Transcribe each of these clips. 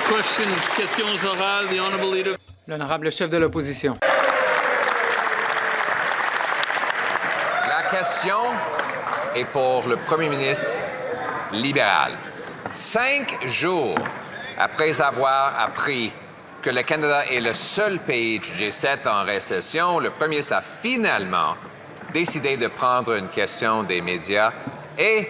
Questions orales, the honourable leader. L'honorable chef de l'opposition. La question est pour le premier ministre libéral. 5 jours après avoir appris que le Canada est le seul pays du G7 en récession, le premier ministre a finalement décidé de prendre une question des médias et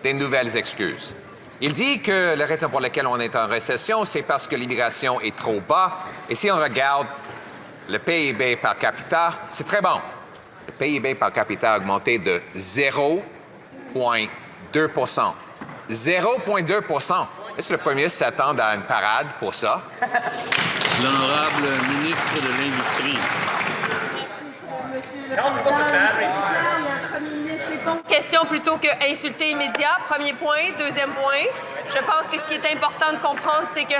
des nouvelles excuses. Il dit que la raison pour laquelle on est en récession, c'est parce que l'immigration est trop bas. Et si on regarde le PIB par capita, c'est très bon. Le PIB par capita a augmenté de 0,2 0,2 Est-ce que le premier ministre s'attend à une parade pour ça? L'honorable ministre de l'Industrie. Question plutôt que insulter les médias, premier point. Deuxième point, je pense que ce qui est important de comprendre, c'est que,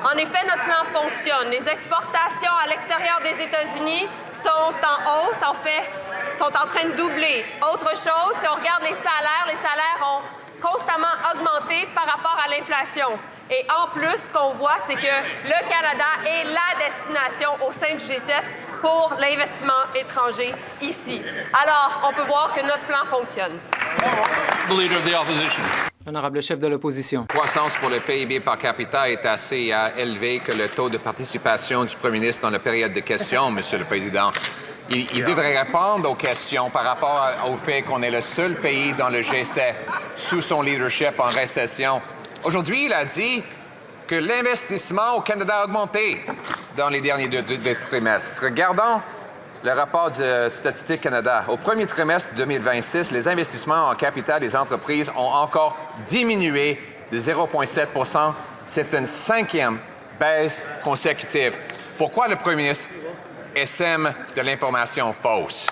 en effet, notre plan fonctionne. Les exportations à l'extérieur des États-Unis sont en hausse, en fait, sont en train de doubler. Autre chose, si on regarde les salaires ont constamment augmenté par rapport à l'inflation. Et en plus, ce qu'on voit, c'est que le Canada est la destination au sein du G7 pour l'investissement étranger ici. Alors, on peut voir que notre plan fonctionne. The leader of the opposition. L'honorable chef de l'opposition. La croissance pour le PIB par capita est assez élevée que le taux de participation du premier ministre dans la période de questions, Monsieur le Président. Il devrait répondre aux questions par rapport au fait qu'on est le seul pays dans le G7 sous son leadership en récession. Aujourd'hui, il a dit que l'investissement au Canada a augmenté dans les derniers deux trimestres. Regardons le rapport du Statistique Canada. Au premier trimestre 2026, les investissements en capital des entreprises ont encore diminué de 0,7 C'est une 5e baisse consécutive. Pourquoi le premier ministre sème de l'information fausse?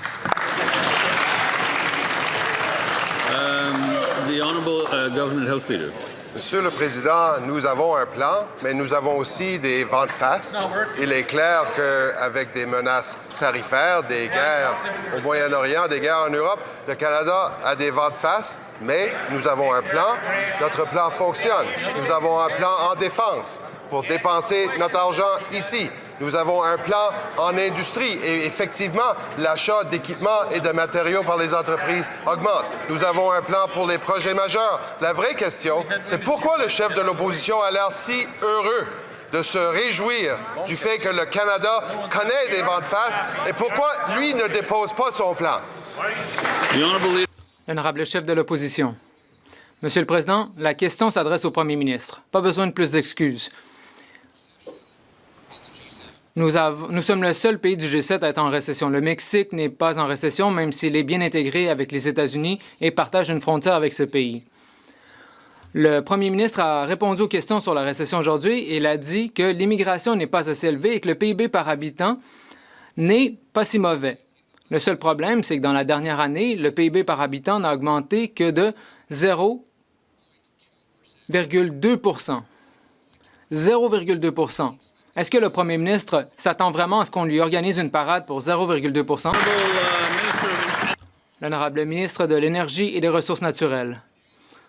The honourable government house leader. Monsieur le Président, nous avons un plan, mais nous avons aussi des vents de face. Il est clair qu'avec des menaces tarifaires, des guerres au Moyen-Orient, des guerres en Europe, le Canada a des vents de face, mais nous avons un plan. Notre plan fonctionne. Nous avons un plan en défense pour dépenser notre argent ici. Nous avons un plan en industrie et effectivement, l'achat d'équipements et de matériaux par les entreprises augmente. Nous avons un plan pour les projets majeurs. La vraie question, c'est pourquoi le chef de l'opposition a l'air si heureux de se réjouir du fait que le Canada connaît des vents de face et pourquoi lui ne dépose pas son plan. L'honorable chef de l'opposition. Monsieur le Président, la question s'adresse au premier ministre. Pas besoin de plus d'excuses. Nous sommes le seul pays du G7 à être en récession. Le Mexique n'est pas en récession, même s'il est bien intégré avec les États-Unis et partage une frontière avec ce pays. Le premier ministre a répondu aux questions sur la récession aujourd'hui et il a dit que l'immigration n'est pas assez élevée et que le PIB par habitant n'est pas si mauvais. Le seul problème, c'est que dans la dernière année, le PIB par habitant n'a augmenté que de 0,2 0,2 Est-ce que le premier ministre s'attend vraiment à ce qu'on lui organise une parade pour 0,2 L'honorable ministre de l'Énergie et des Ressources naturelles.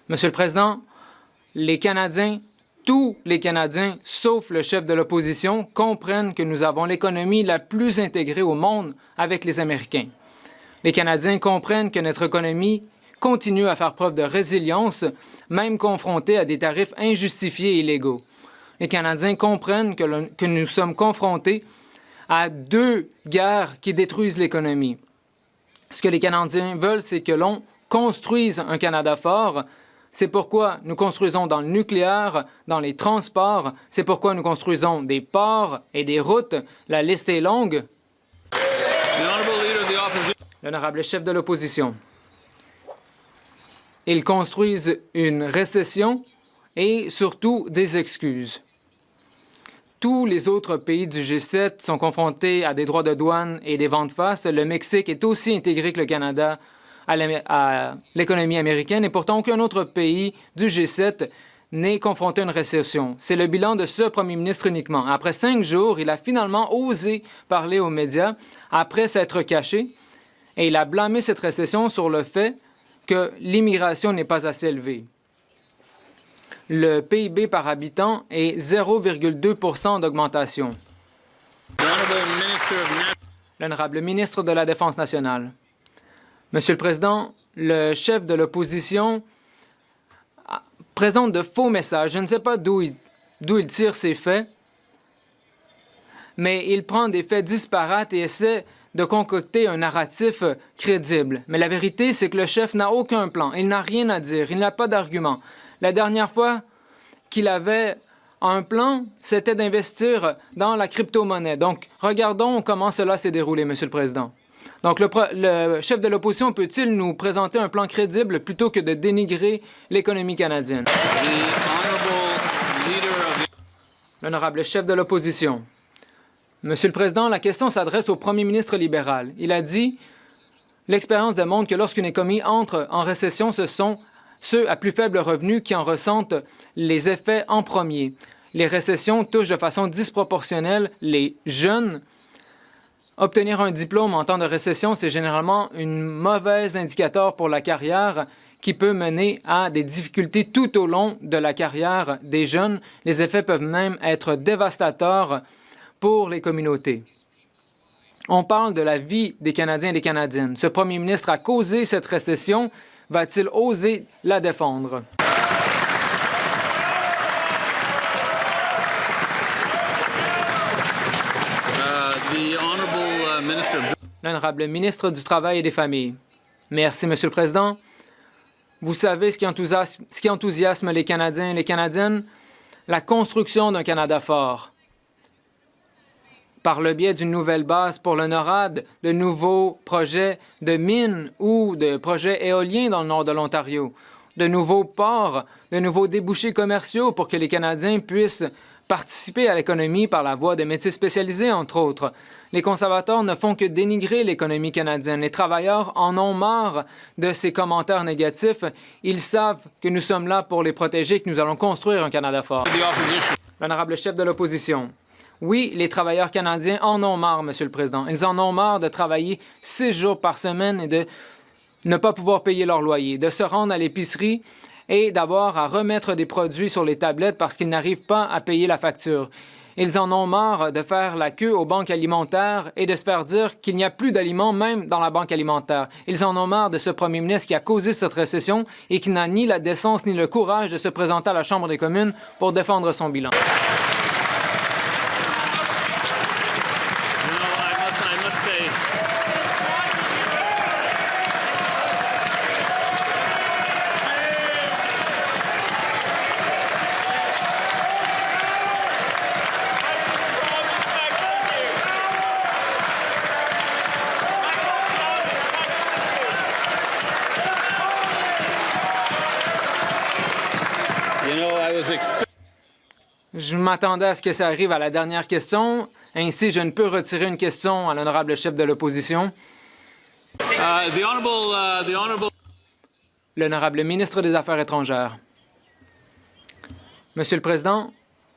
Monsieur le Président, les Canadiens, tous les Canadiens, sauf le chef de l'opposition, comprennent que nous avons l'économie la plus intégrée au monde avec les Américains. Les Canadiens comprennent que notre économie continue à faire preuve de résilience, même confrontée à des tarifs injustifiés et illégaux. Les Canadiens comprennent que nous sommes confrontés à 2 guerres qui détruisent l'économie. Ce que les Canadiens veulent, c'est que l'on construise un Canada fort. C'est pourquoi nous construisons dans le nucléaire, dans les transports. C'est pourquoi nous construisons des ports et des routes. La liste est longue. L'honorable chef de l'opposition. Ils construisent une récession et surtout des excuses. Tous les autres pays du G7 sont confrontés à des droits de douane et des ventes face. Le Mexique est aussi intégré que le Canada à l'économie américaine et pourtant aucun autre pays du G7 n'est confronté à une récession. C'est le bilan de ce premier ministre uniquement. Après 5 jours, il a finalement osé parler aux médias après s'être caché et il a blâmé cette récession sur le fait que l'immigration n'est pas assez élevée. Le PIB par habitant est 0,2 d'augmentation. L'honorable ministre de la Défense nationale. Monsieur le Président, le chef de l'opposition présente de faux messages. Je ne sais pas d'où il tire ces faits, mais il prend des faits disparates et essaie de concocter un narratif crédible. Mais la vérité, c'est que le chef n'a aucun plan. Il n'a rien à dire. Il n'a pas d'argument. La dernière fois qu'il avait un plan, c'était d'investir dans la crypto-monnaie. Donc, regardons comment cela s'est déroulé, Monsieur le Président. Donc, le chef de l'opposition peut-il nous présenter un plan crédible plutôt que de dénigrer l'économie canadienne? L'honorable chef de l'opposition. Monsieur le Président, la question s'adresse au premier ministre libéral. Il a dit « L'expérience démontre que lorsqu'une économie entre en récession, ce sont ceux à plus faible revenu qui en ressentent les effets en premier. Les récessions touchent de façon disproportionnelle les jeunes. Obtenir un diplôme en temps de récession, c'est généralement un mauvais indicateur pour la carrière qui peut mener à des difficultés tout au long de la carrière des jeunes. Les effets peuvent même être dévastateurs pour les communautés. On parle de la vie des Canadiens et des Canadiennes. Ce premier ministre a causé cette récession. Va-t-il oser la défendre? L'honorable ministre du Travail et des Familles. Merci, Monsieur le Président. Vous savez ce qui enthousiasme les Canadiens et les Canadiennes? La construction d'un Canada fort. Par le biais d'une nouvelle base pour le NORAD, de nouveaux projets de mines ou de projets éoliens dans le nord de l'Ontario, de nouveaux ports, de nouveaux débouchés commerciaux pour que les Canadiens puissent participer à l'économie par la voie de métiers spécialisés, entre autres. Les conservateurs ne font que dénigrer l'économie canadienne. Les travailleurs en ont marre de ces commentaires négatifs. Ils savent que nous sommes là pour les protéger et que nous allons construire un Canada fort. L'honorable chef de l'opposition. Oui, les travailleurs canadiens en ont marre, Monsieur le Président. Ils en ont marre de travailler 6 jours par semaine et de ne pas pouvoir payer leur loyer, de se rendre à l'épicerie et d'avoir à remettre des produits sur les tablettes parce qu'ils n'arrivent pas à payer la facture. Ils en ont marre de faire la queue aux banques alimentaires et de se faire dire qu'il n'y a plus d'aliments même dans la banque alimentaire. Ils en ont marre de ce premier ministre qui a causé cette récession et qui n'a ni la décence ni le courage de se présenter à la Chambre des communes pour défendre son bilan. Je m'attendais à ce que ça arrive à la dernière question. Ainsi, je ne peux retirer une question à l'honorable chef de l'opposition. L'honorable ministre des Affaires étrangères. Monsieur le Président,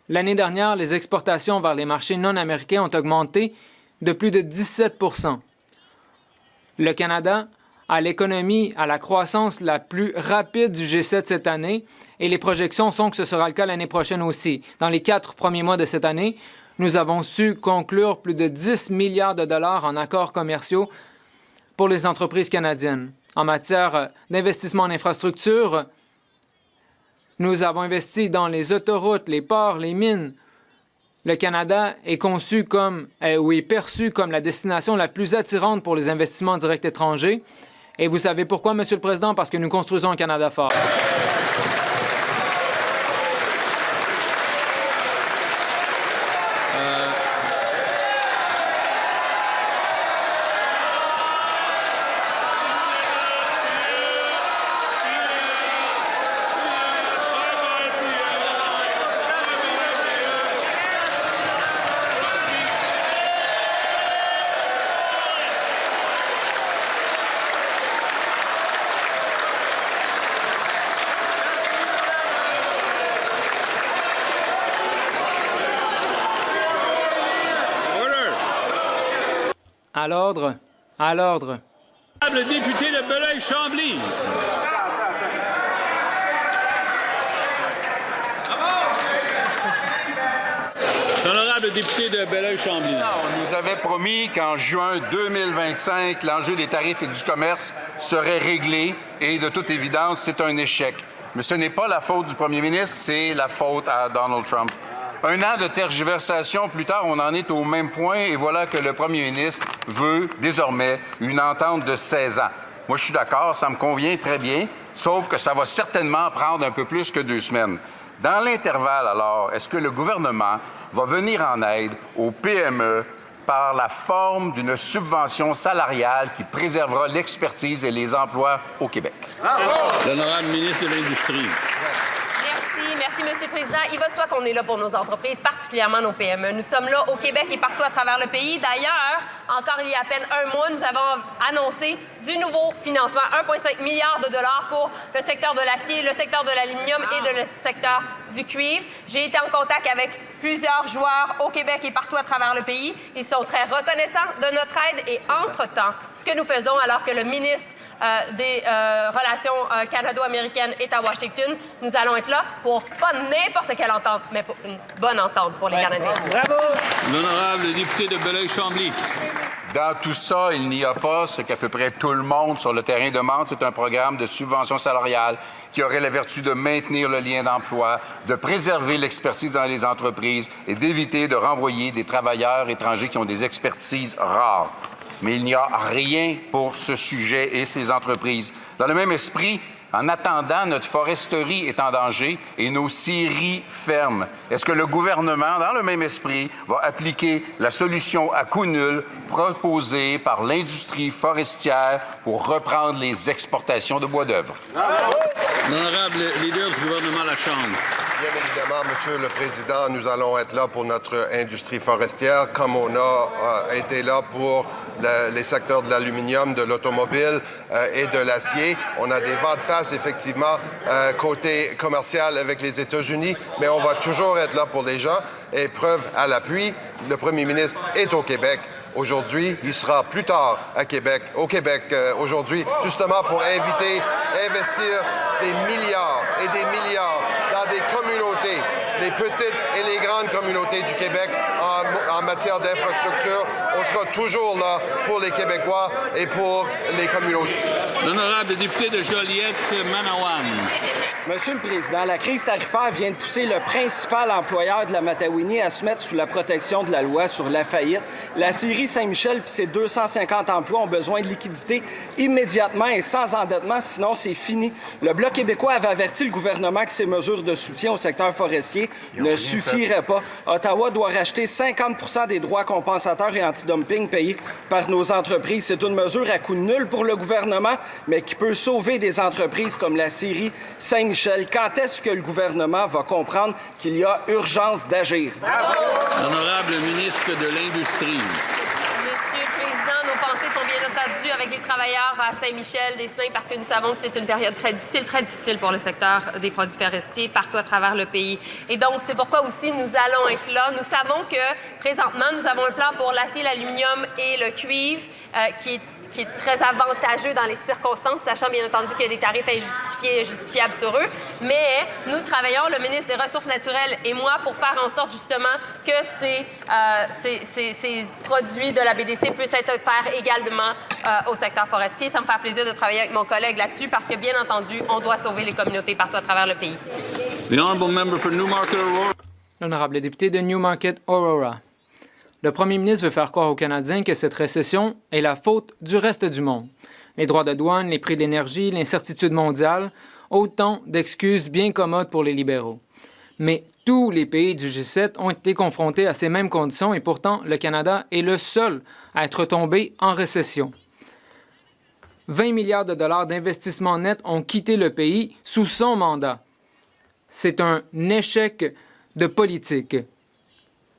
l'année dernière, les exportations vers les marchés non américains ont augmenté de plus de 17 %. Le Canada a l'économie, à la croissance la plus rapide du G7 cette année et les projections sont que ce sera le cas l'année prochaine aussi. Dans les 4 premiers mois de cette année, nous avons su conclure plus de 10 milliards de dollars en accords commerciaux pour les entreprises canadiennes. En matière d'investissement en infrastructure, nous avons investi dans les autoroutes, les ports, les mines. Le Canada est conçu comme, ou est perçu comme la destination la plus attirante pour les investissements directs étrangers. Et vous savez pourquoi, Monsieur le Président? Parce que nous construisons un Canada fort. À l'ordre. À l'ordre. Le député de Belleuil-Chambly. L'honorable député de Belleuil-Chambly. On nous avait promis qu'en juin 2025, l'enjeu des tarifs et du commerce serait réglé et de toute évidence, c'est un échec. Mais ce n'est pas la faute du premier ministre, c'est la faute à Donald Trump. Un an de tergiversation plus tard, on en est au même point et voilà que le premier ministre veut désormais une entente de 16 ans. Moi, je suis d'accord, ça me convient très bien, sauf que ça va certainement prendre un peu plus que 2 semaines. Dans l'intervalle, alors, est-ce que le gouvernement va venir en aide aux PME par la forme d'une subvention salariale qui préservera l'expertise et les emplois au Québec? L'honorable ministre de l'Industrie. Merci, Monsieur le Président. Il va de soi qu'on est là pour nos entreprises, particulièrement nos PME. Nous sommes là au Québec et partout à travers le pays. D'ailleurs, encore il y a à peine un mois, nous avons annoncé du nouveau financement, 1,5 milliard de dollars pour le secteur de l'acier, le secteur de l'aluminium et le secteur du cuivre. J'ai été en contact avec plusieurs joueurs au Québec et partout à travers le pays. Ils sont très reconnaissants de notre aide et entre-temps, ce que nous faisons alors que le ministre des Relations canado-américaines est à Washington, nous allons être là pour pas n'importe quelle entente, mais pour une bonne entente pour les Canadiens. Bravo! L'honorable député de Belleuil-Chambly. Dans tout ça, il n'y a pas ce qu'à peu près tout le monde sur le terrain demande. C'est un programme de subvention salariale qui aurait la vertu de maintenir le lien d'emploi, de préserver l'expertise dans les entreprises et d'éviter de renvoyer des travailleurs étrangers qui ont des expertises rares. Mais il n'y a rien pour ce sujet et ces entreprises. Dans le même esprit, en attendant, notre foresterie est en danger et nos scieries ferment. Est-ce que le gouvernement, dans le même esprit, va appliquer la solution à coût nul proposée par l'industrie forestière pour reprendre les exportations de bois d'œuvre? L'honorable leader du gouvernement à la Chambre. Bien évidemment, Monsieur le Président, nous allons être là pour notre industrie forestière, comme on a été là pour les secteurs de l'aluminium, de l'automobile et de l'acier. On a des vents de face, effectivement, côté commercial avec les États-Unis, mais on va toujours être là pour les gens. Et preuve à l'appui, le premier ministre est au Québec aujourd'hui. Il sera plus tard au Québec aujourd'hui, justement pour investir des milliards et des milliards dans des communautés, les petites et les grandes communautés du Québec en matière d'infrastructure. On sera toujours là pour les Québécois et pour les communautés. L'honorable député de Joliette-Manawan. Monsieur le Président, la crise tarifaire vient de pousser le principal employeur de la Matawini à se mettre sous la protection de la loi sur la faillite. La scierie Saint-Michel et ses 250 emplois ont besoin de liquidités immédiatement et sans endettement, sinon c'est fini. Le Bloc québécois avait averti le gouvernement que ces mesures de soutien au secteur forestier ne suffiraient pas. Ottawa doit racheter 50 des droits compensateurs et antidumping payés par nos entreprises. C'est une mesure à coût nul pour le gouvernement, mais qui peut sauver des entreprises comme la scierie Saint-Michel. Quand est-ce que le gouvernement va comprendre qu'il y a urgence d'agir? L'honorable ministre de l'Industrie. Monsieur le Président, nos pensées sont bien entendues avec les travailleurs à Saint-Michel, des Saints, parce que nous savons que c'est une période très difficile pour le secteur des produits forestiers partout à travers le pays. Et donc, c'est pourquoi aussi nous allons être là. Nous savons que, présentement, nous avons un plan pour l'acier, l'aluminium et le cuivre qui est très avantageux dans les circonstances, sachant bien entendu qu'il y a des tarifs injustifiés et justifiables sur eux. Mais nous travaillons, le ministre des Ressources naturelles et moi, pour faire en sorte justement que ces produits de la BDC puissent être offerts également au secteur forestier. Ça me fait plaisir de travailler avec mon collègue là-dessus parce que, bien entendu, on doit sauver les communautés partout à travers le pays. The honourable member for Newmarket-Aurora. L'honorable député de Newmarket-Aurora. Le premier ministre veut faire croire aux Canadiens que cette récession est la faute du reste du monde. Les droits de douane, les prix de l'énergie, l'incertitude mondiale, autant d'excuses bien commodes pour les libéraux. Mais tous les pays du G7 ont été confrontés à ces mêmes conditions et pourtant le Canada est le seul à être tombé en récession. 20 milliards de dollars d'investissements nets ont quitté le pays sous son mandat. C'est un échec de politique.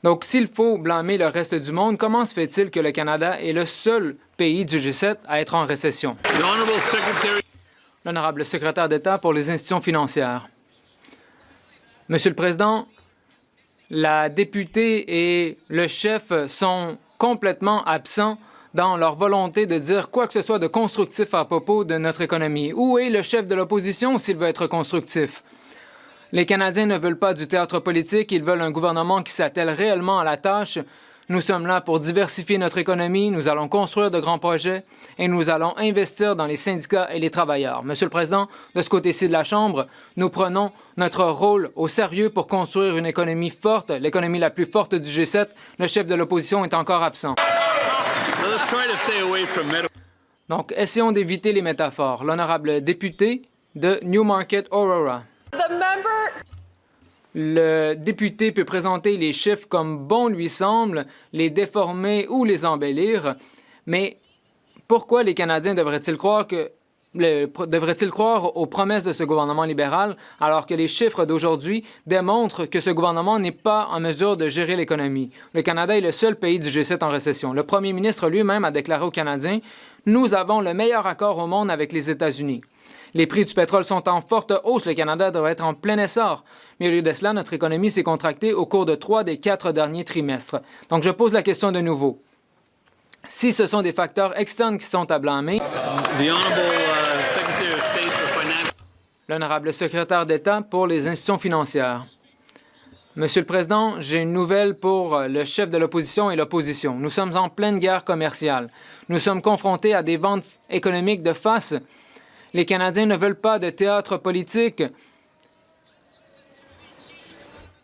Donc, s'il faut blâmer le reste du monde, comment se fait-il que le Canada est le seul pays du G7 à être en récession? L'honorable secrétaire d'État pour les institutions financières. Monsieur le Président, la députée et le chef sont complètement absents dans leur volonté de dire quoi que ce soit de constructif à propos de notre économie. Où est le chef de l'opposition s'il veut être constructif? Les Canadiens ne veulent pas du théâtre politique, ils veulent un gouvernement qui s'attelle réellement à la tâche. Nous sommes là pour diversifier notre économie, nous allons construire de grands projets et nous allons investir dans les syndicats et les travailleurs. Monsieur le Président, de ce côté-ci de la Chambre, nous prenons notre rôle au sérieux pour construire une économie forte, l'économie la plus forte du G7. Le chef de l'opposition est encore absent. Donc, essayons d'éviter les métaphores. L'honorable député de Newmarket, Aurora. Le député peut présenter les chiffres comme bon lui semble, les déformer ou les embellir, mais pourquoi les Canadiens devraient-ils croire aux promesses de ce gouvernement libéral alors que les chiffres d'aujourd'hui démontrent que ce gouvernement n'est pas en mesure de gérer l'économie? Le Canada est le seul pays du G7 en récession. Le premier ministre lui-même a déclaré aux Canadiens « Nous avons le meilleur accord au monde avec les États-Unis ». Les prix du pétrole sont en forte hausse. Le Canada doit être en plein essor. Mais au lieu de cela, notre économie s'est contractée au cours de 3 des 4 derniers trimestres. Donc, je pose la question de nouveau. Si ce sont des facteurs externes qui sont à blâmer, l'honorable secrétaire d'État pour les institutions financières. Monsieur le Président, j'ai une nouvelle pour le chef de l'opposition et l'opposition. Nous sommes en pleine guerre commerciale. Nous sommes confrontés à des ventes économiques de face. Les Canadiens ne veulent pas de théâtre politique.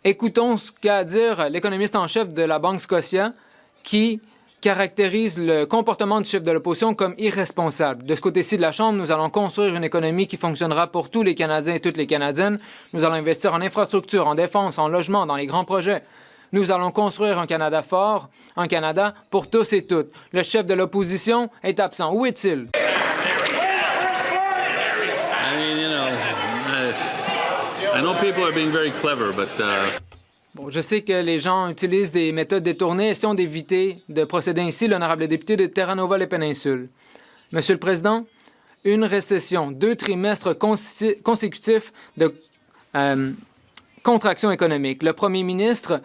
Écoutons ce qu'a à dire l'économiste en chef de la Banque Scotia qui caractérise le comportement du chef de l'opposition comme irresponsable. De ce côté-ci de la Chambre, nous allons construire une économie qui fonctionnera pour tous les Canadiens et toutes les Canadiennes. Nous allons investir en infrastructure, en défense, en logement, dans les grands projets. Nous allons construire un Canada fort, un Canada pour tous et toutes. Le chef de l'opposition est absent. Où est-il? Bon, je sais que les gens utilisent des méthodes détournées. Essayons d'éviter de procéder ainsi. L'honorable député de Terranova-les-Péninsules. Monsieur le Président, une récession, 2 trimestres consécutifs de contraction économique. Le premier ministre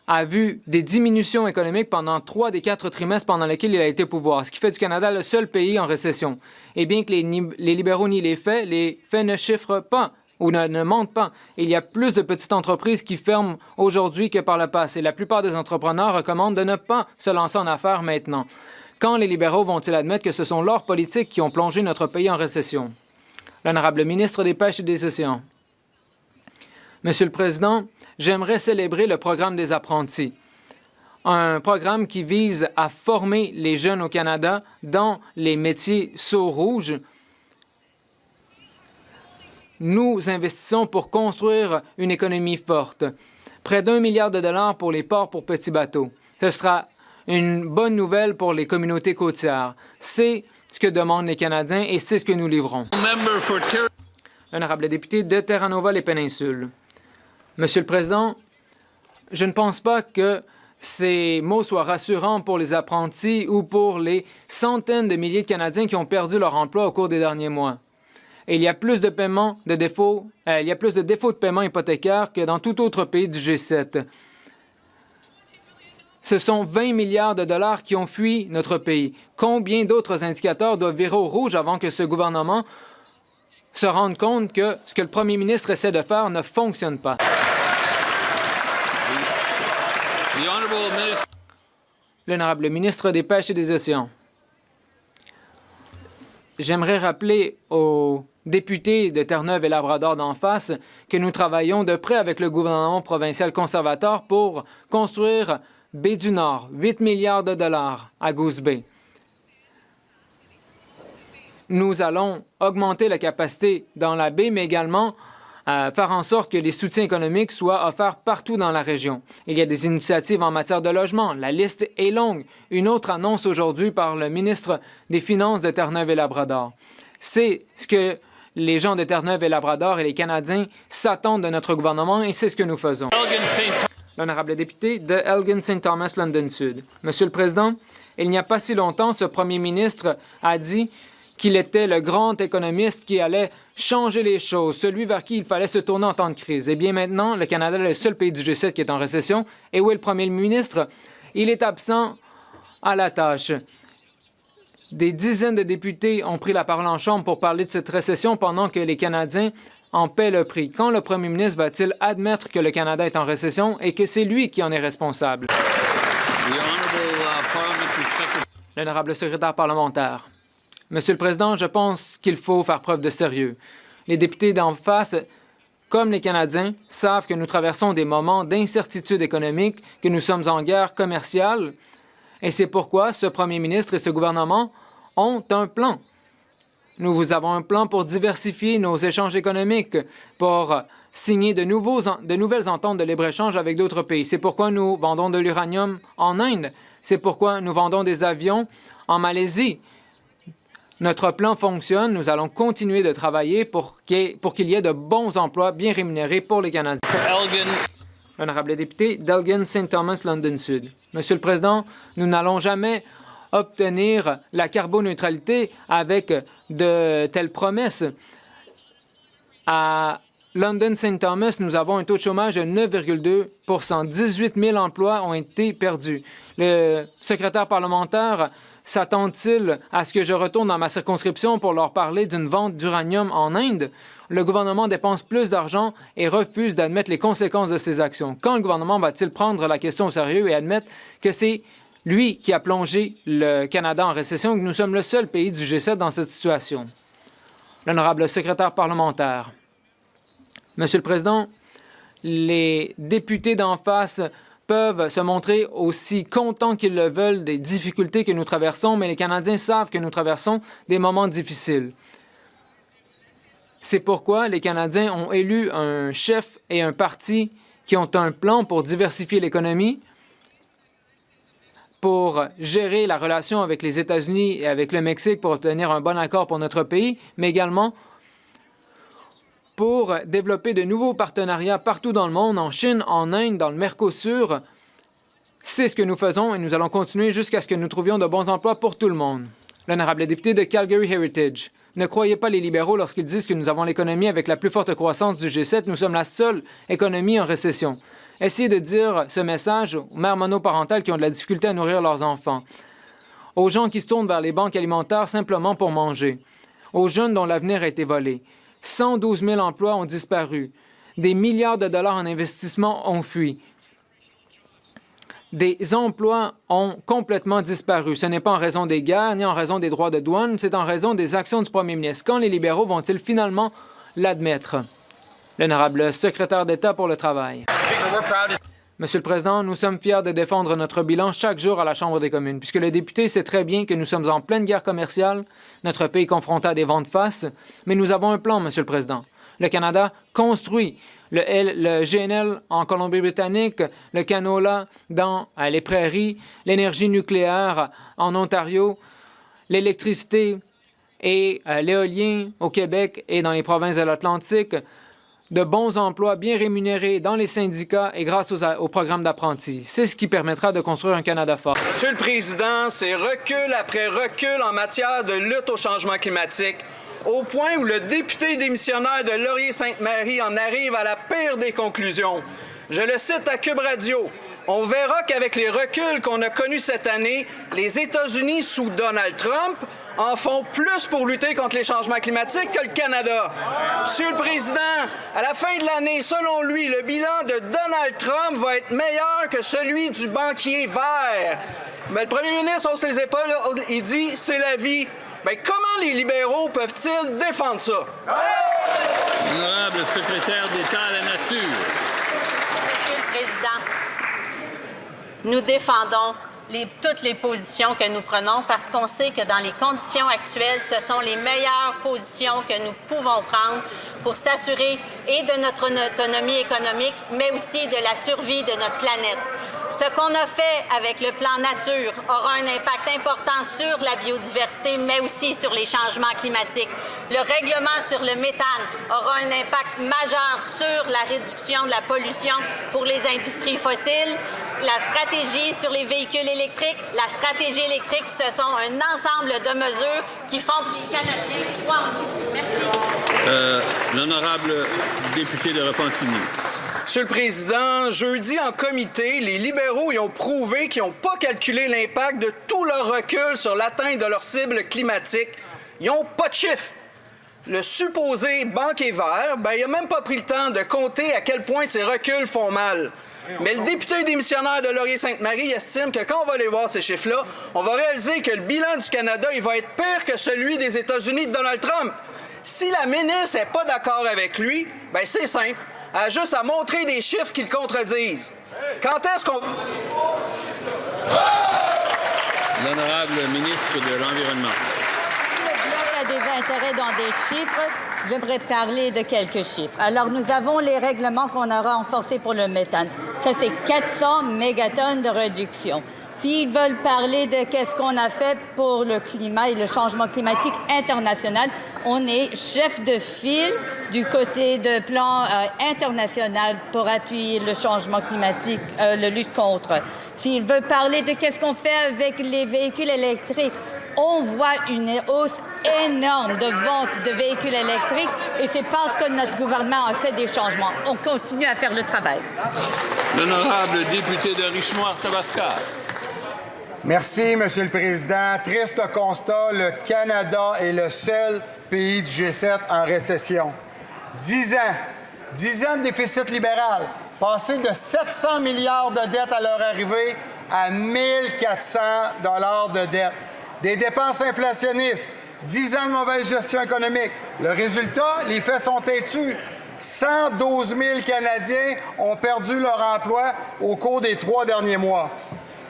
a vu des diminutions économiques pendant 3 des 4 trimestres pendant lesquels il a été au pouvoir, ce qui fait du Canada le seul pays en récession. Et bien que les libéraux nient les faits ne chiffrent pas ou ne mentent pas. Il y a plus de petites entreprises qui ferment aujourd'hui que par le passé. La plupart des entrepreneurs recommandent de ne pas se lancer en affaires maintenant. Quand les libéraux vont-ils admettre que ce sont leurs politiques qui ont plongé notre pays en récession? L'honorable ministre des Pêches et des Océans. Monsieur le Président, j'aimerais célébrer le programme des apprentis. Un programme qui vise à former les jeunes au Canada dans les métiers sceaux-rouges. Nous investissons pour construire une économie forte. Près d'1 milliard de dollars pour les ports pour petits bateaux. Ce sera une bonne nouvelle pour les communautés côtières. C'est ce que demandent les Canadiens et c'est ce que nous livrons. Honorable député de Terranova-les-Péninsules. Monsieur le Président, je ne pense pas que ces mots soient rassurants pour les apprentis ou pour les centaines de milliers de Canadiens qui ont perdu leur emploi au cours des derniers mois. Et il y a plus de défauts de paiement hypothécaire que dans tout autre pays du G7. Ce sont 20 milliards de dollars qui ont fui notre pays. Combien d'autres indicateurs doivent virer au rouge avant que ce gouvernement se rende compte que ce que le premier ministre essaie de faire ne fonctionne pas? L'honorable ministre des Pêches et des Océans. J'aimerais rappeler aux députés de Terre-Neuve et Labrador d'en face que nous travaillons de près avec le gouvernement provincial conservateur pour construire Baie du Nord, 8 milliards de dollars à Goose Bay. Nous allons augmenter la capacité dans la baie, mais également faire en sorte que les soutiens économiques soient offerts partout dans la région. Il y a des initiatives en matière de logement. La liste est longue. Une autre annonce aujourd'hui par le ministre des Finances de Terre-Neuve et Labrador. C'est ce que les gens de Terre-Neuve et Labrador et les Canadiens s'attendent de notre gouvernement et c'est ce que nous faisons. L'honorable député de Elgin-St. Thomas, London Sud. Monsieur le Président, il n'y a pas si longtemps, ce premier ministre a dit qu'il était le grand économiste qui allait changer les choses, celui vers qui il fallait se tourner en temps de crise. Eh bien maintenant, le Canada est le seul pays du G7 qui est en récession. Et où est le premier ministre? Il est absent à la tâche. Des dizaines de députés ont pris la parole en Chambre pour parler de cette récession pendant que les Canadiens en paie le prix. Quand le premier ministre va-t-il admettre que le Canada est en récession et que c'est lui qui en est responsable? L'honorable secrétaire parlementaire. Monsieur le Président, je pense qu'il faut faire preuve de sérieux. Les députés d'en face, comme les Canadiens, savent que nous traversons des moments d'incertitude économique, que nous sommes en guerre commerciale, et c'est pourquoi ce premier ministre et ce gouvernement ont un plan. Nous avons un plan pour diversifier nos échanges économiques, pour signer de nouvelles ententes de libre-échange avec d'autres pays. C'est pourquoi nous vendons de l'uranium en Inde. C'est pourquoi nous vendons des avions en Malaisie. Notre plan fonctionne. Nous allons continuer de travailler pour qu'il y ait de bons emplois bien rémunérés pour les Canadiens. L'honorable député d'Elgin, St. Thomas, London Sud. Monsieur le Président, nous n'allons jamais obtenir la carboneutralité avec de telles promesses. À London, St. Thomas, nous avons un taux de chômage de 9,2 18 000 emplois ont été perdus. Le secrétaire parlementaire s'attend-il à ce que je retourne dans ma circonscription pour leur parler d'une vente d'uranium en Inde? Le gouvernement dépense plus d'argent et refuse d'admettre les conséquences de ses actions. Quand le gouvernement va-t-il prendre la question au sérieux et admettre que c'est lui qui a plongé le Canada en récession et que nous sommes le seul pays du G7 dans cette situation? L'honorable secrétaire parlementaire. Monsieur le Président, les députés d'en face peuvent se montrer aussi contents qu'ils le veulent des difficultés que nous traversons, mais les Canadiens savent que nous traversons des moments difficiles. C'est pourquoi les Canadiens ont élu un chef et un parti qui ont un plan pour diversifier l'économie, pour gérer la relation avec les États-Unis et avec le Mexique pour obtenir un bon accord pour notre pays, mais également pour développer de nouveaux partenariats partout dans le monde, en Chine, en Inde, dans le Mercosur. C'est ce que nous faisons et nous allons continuer jusqu'à ce que nous trouvions de bons emplois pour tout le monde. L'honorable député de Calgary Heritage. Ne croyez pas les libéraux lorsqu'ils disent que nous avons l'économie avec la plus forte croissance du G7. Nous sommes la seule économie en récession. Essayez de dire ce message aux mères monoparentales qui ont de la difficulté à nourrir leurs enfants, aux gens qui se tournent vers les banques alimentaires simplement pour manger, aux jeunes dont l'avenir a été volé. 112 000 emplois ont disparu. Des milliards de dollars en investissement ont fui. Des emplois ont complètement disparu. Ce n'est pas en raison des guerres ni en raison des droits de douane, c'est en raison des actions du premier ministre. Quand les libéraux vont-ils finalement l'admettre? L'honorable secrétaire d'État pour le Travail. Monsieur le Président, nous sommes fiers de défendre notre bilan chaque jour à la Chambre des communes, puisque le député sait très bien que nous sommes en pleine guerre commerciale, notre pays confronté à des vents de face, mais nous avons un plan, Monsieur le Président. Le Canada construit le GNL en Colombie-Britannique, le canola dans les prairies, l'énergie nucléaire en Ontario, l'électricité et l'éolien au Québec et dans les provinces de l'Atlantique, de bons emplois bien rémunérés dans les syndicats et grâce au programme d'apprentis. C'est ce qui permettra de construire un Canada fort. Monsieur le Président, c'est recul après recul en matière de lutte au changement climatique, au point où le député démissionnaire de Laurier-Sainte-Marie en arrive à la pire des conclusions. Je le cite à Cube Radio. On verra qu'avec les reculs qu'on a connus cette année, les États-Unis sous Donald Trump en font plus pour lutter contre les changements climatiques que le Canada. Monsieur le Président, à la fin de l'année, selon lui, le bilan de Donald Trump va être meilleur que celui du banquier vert. Mais le premier ministre hausse les épaules, il dit « c'est la vie ». Mais comment les libéraux peuvent-ils défendre ça? Honorable secrétaire d'État à la nature. Monsieur le Président, nous défendons toutes les positions que nous prenons parce qu'on sait que dans les conditions actuelles, ce sont les meilleures positions que nous pouvons prendre pour s'assurer et de notre autonomie économique, mais aussi de la survie de notre planète. Ce qu'on a fait avec le plan nature aura un impact important sur la biodiversité, mais aussi sur les changements climatiques. Le règlement sur le méthane aura un impact majeur sur la réduction de la pollution pour les industries fossiles. La stratégie sur les véhicules électriques, la stratégie électrique, ce sont un ensemble de mesures qui font que les Canadiens croient en nous. Merci. L'honorable député de Repentigny. Monsieur le Président, jeudi en comité, les libéraux y ont prouvé qu'ils n'ont pas calculé l'impact de tout leur recul sur l'atteinte de leur cible climatique. Ils n'ont pas de chiffres. le supposé banquier vert, il n'a même pas pris le temps de compter à quel point ces reculs font mal. Mais le député démissionnaire de Laurier-Sainte-Marie estime que quand on va aller voir ces chiffres-là, on va réaliser que le bilan du Canada, il va être pire que celui des États-Unis de Donald Trump. Si la ministre n'est pas d'accord avec lui, c'est simple. Elle a juste à montrer des chiffres qui le contredisent. Quand est-ce qu'on... L'honorable ministre de l'Environnement. Le Bloc a des intérêts dans des chiffres. J'aimerais parler de quelques chiffres. Alors, nous avons les règlements qu'on a renforcés pour le méthane. Ça, c'est 400 mégatonnes de réduction. S'ils veulent parler de qu'est-ce qu'on a fait pour le climat et le changement climatique international, on est chef de file du côté de plan international pour appuyer le changement climatique, le lutte contre. S'ils veulent parler de qu'est-ce qu'on fait avec les véhicules électriques, on voit une hausse énorme de vente de véhicules électriques et c'est parce que notre gouvernement a fait des changements. On continue à faire le travail. L'honorable député de Richemont-Arthabasca. Merci, Monsieur le Président. Triste constat, le Canada est le seul pays du G7 en récession. 10 ans de déficit libéral, passé de 700 milliards de dettes à leur arrivée à 1 400 $ de dette. Des dépenses inflationnistes, 10 ans de mauvaise gestion économique. Le résultat, les faits sont têtus. 112 000 Canadiens ont perdu leur emploi au cours des 3 derniers mois.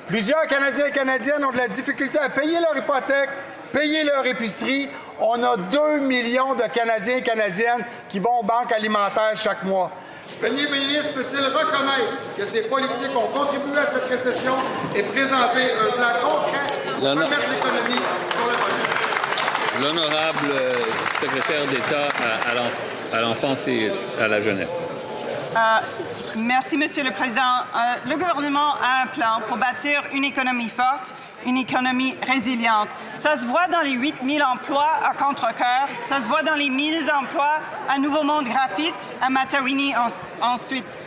Plusieurs Canadiens et Canadiennes ont de la difficulté à payer leur hypothèque, payer leur épicerie. On a 2 millions de Canadiens et Canadiennes qui vont aux banques alimentaires chaque mois. Le premier ministre peut-il reconnaître que ces politiques ont contribué à cette récession et présenter un plan concret pour remettre l'économie sur le projet? L'honorable secrétaire d'État à l'enfance et à la jeunesse. Merci, Monsieur le Président. Le gouvernement a un plan pour bâtir une économie forte, une économie résiliente. Ça se voit dans les 8 000 emplois à Contrecœur, ça se voit dans les 1 000 emplois à Nouveau Monde Graphite, à Matawini ensuite.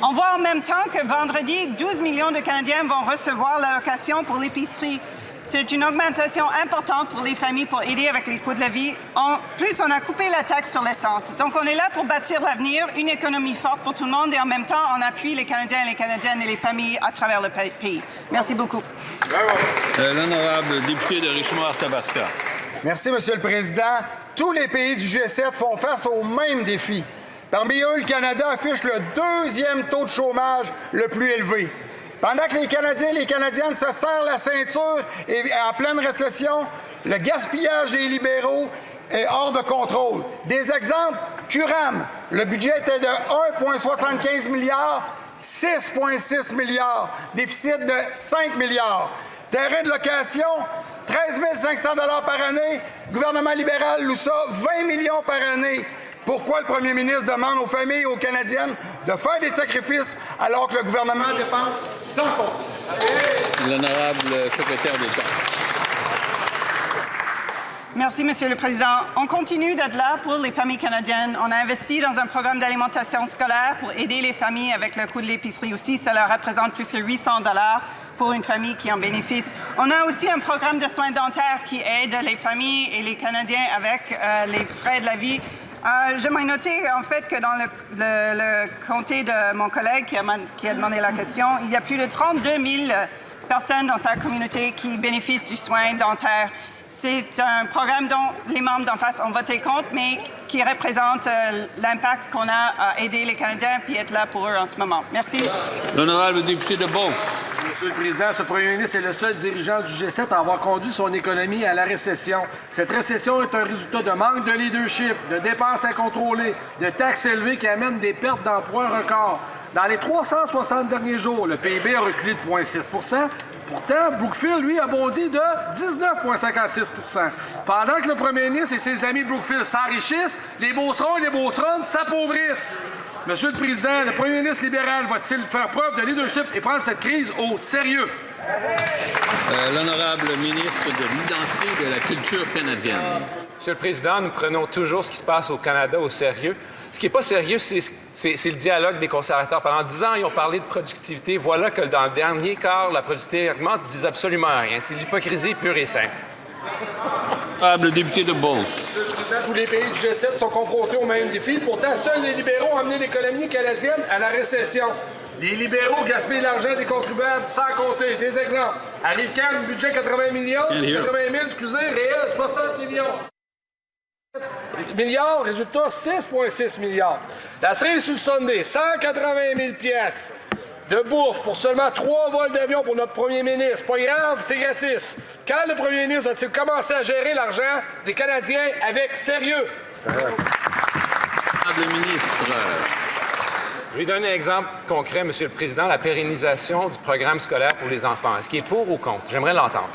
On voit en même temps que vendredi, 12 millions de Canadiens vont recevoir l'allocation pour l'épicerie. C'est une augmentation importante pour les familles pour aider avec les coûts de la vie. En plus, on a coupé la taxe sur l'essence. Donc, on est là pour bâtir l'avenir, une économie forte pour tout le monde et en même temps, on appuie les Canadiens, les Canadiennes et les familles à travers le pays. Merci beaucoup. L'honorable député de Richemont-Arthabasca. Merci, Monsieur le Président. Tous les pays du G7 font face aux mêmes défis. Parmi eux, le Canada affiche le 2e taux de chômage le plus élevé. Pendant que les Canadiens et les Canadiennes se serrent la ceinture et en pleine récession, le gaspillage des libéraux est hors de contrôle. Des exemples, Curam, le budget était de 1,75 milliard, 6,6 milliards, déficit de 5 milliards. Terrain de location, 13 500 $ par année, gouvernement libéral loue ça 20 millions par année. Pourquoi le premier ministre demande aux familles et aux Canadiennes de faire des sacrifices alors que le gouvernement dépense sans compte? L'honorable secrétaire d'État. Merci, Monsieur le Président. On continue d'être là pour les familles canadiennes. On a investi dans un programme d'alimentation scolaire pour aider les familles avec le coût de l'épicerie aussi. Ça leur représente plus que 800 $ pour une famille qui en bénéficie. On a aussi un programme de soins dentaires qui aide les familles et les Canadiens avec les frais de la vie. J'aimerais noter, en fait, que dans le comté de mon collègue qui a demandé la question, il y a plus de 32 000 personnes dans sa communauté qui bénéficient du soin dentaire. C'est un programme dont les membres d'en face ont voté contre, mais qui représente l'impact qu'on a à aider les Canadiens puis être là pour eux en ce moment. Merci. L'honorable député de Beauce. Monsieur le Président, ce premier ministre est le seul dirigeant du G7 à avoir conduit son économie à la récession. Cette récession est un résultat de manque de leadership, de dépenses incontrôlées, de taxes élevées qui amènent des pertes d'emplois records. Dans les 360 derniers jours, le PIB a reculé de 0,6 %. Pourtant, Brookfield, lui, a bondi de 19,56 %. Pendant que le premier ministre et ses amis Brookfield s'enrichissent, les Beaucerons et les Beauceronnes s'appauvrissent. Monsieur le Président, le premier ministre libéral va-t-il faire preuve de leadership et prendre cette crise au sérieux? L'honorable ministre de l'Identité et de la Culture canadienne. Monsieur le Président, nous prenons toujours ce qui se passe au Canada au sérieux. Ce qui n'est pas sérieux, c'est le dialogue des conservateurs. Pendant 10 ans, ils ont parlé de productivité. Voilà que dans le dernier quart, la productivité augmente, ils disent absolument rien. C'est l'hypocrisie pure et simple. Honorable député de Beauce. Monsieur le Président, tous les pays du G7 sont confrontés aux mêmes défis. Pourtant, seuls les libéraux ont amené l'économie canadienne à la récession. Les libéraux gaspillent l'argent des contribuables sans compter. Des exemples. Arrive-Can, budget 80 millions, 80 000, excusez, réel 60 milliards, résultat 6,6 milliards. La cerise sur le Sunday, 180 000 pièces de bouffe pour seulement 3 vols d'avion pour notre premier ministre. Pas grave, c'est gratis. Quand le premier ministre va-t-il commencer à gérer l'argent des Canadiens avec sérieux? Le ministre. Je vais donner un exemple concret, Monsieur le Président, la pérennisation du programme scolaire pour les enfants. Est-ce qu'il est pour ou contre? J'aimerais l'entendre.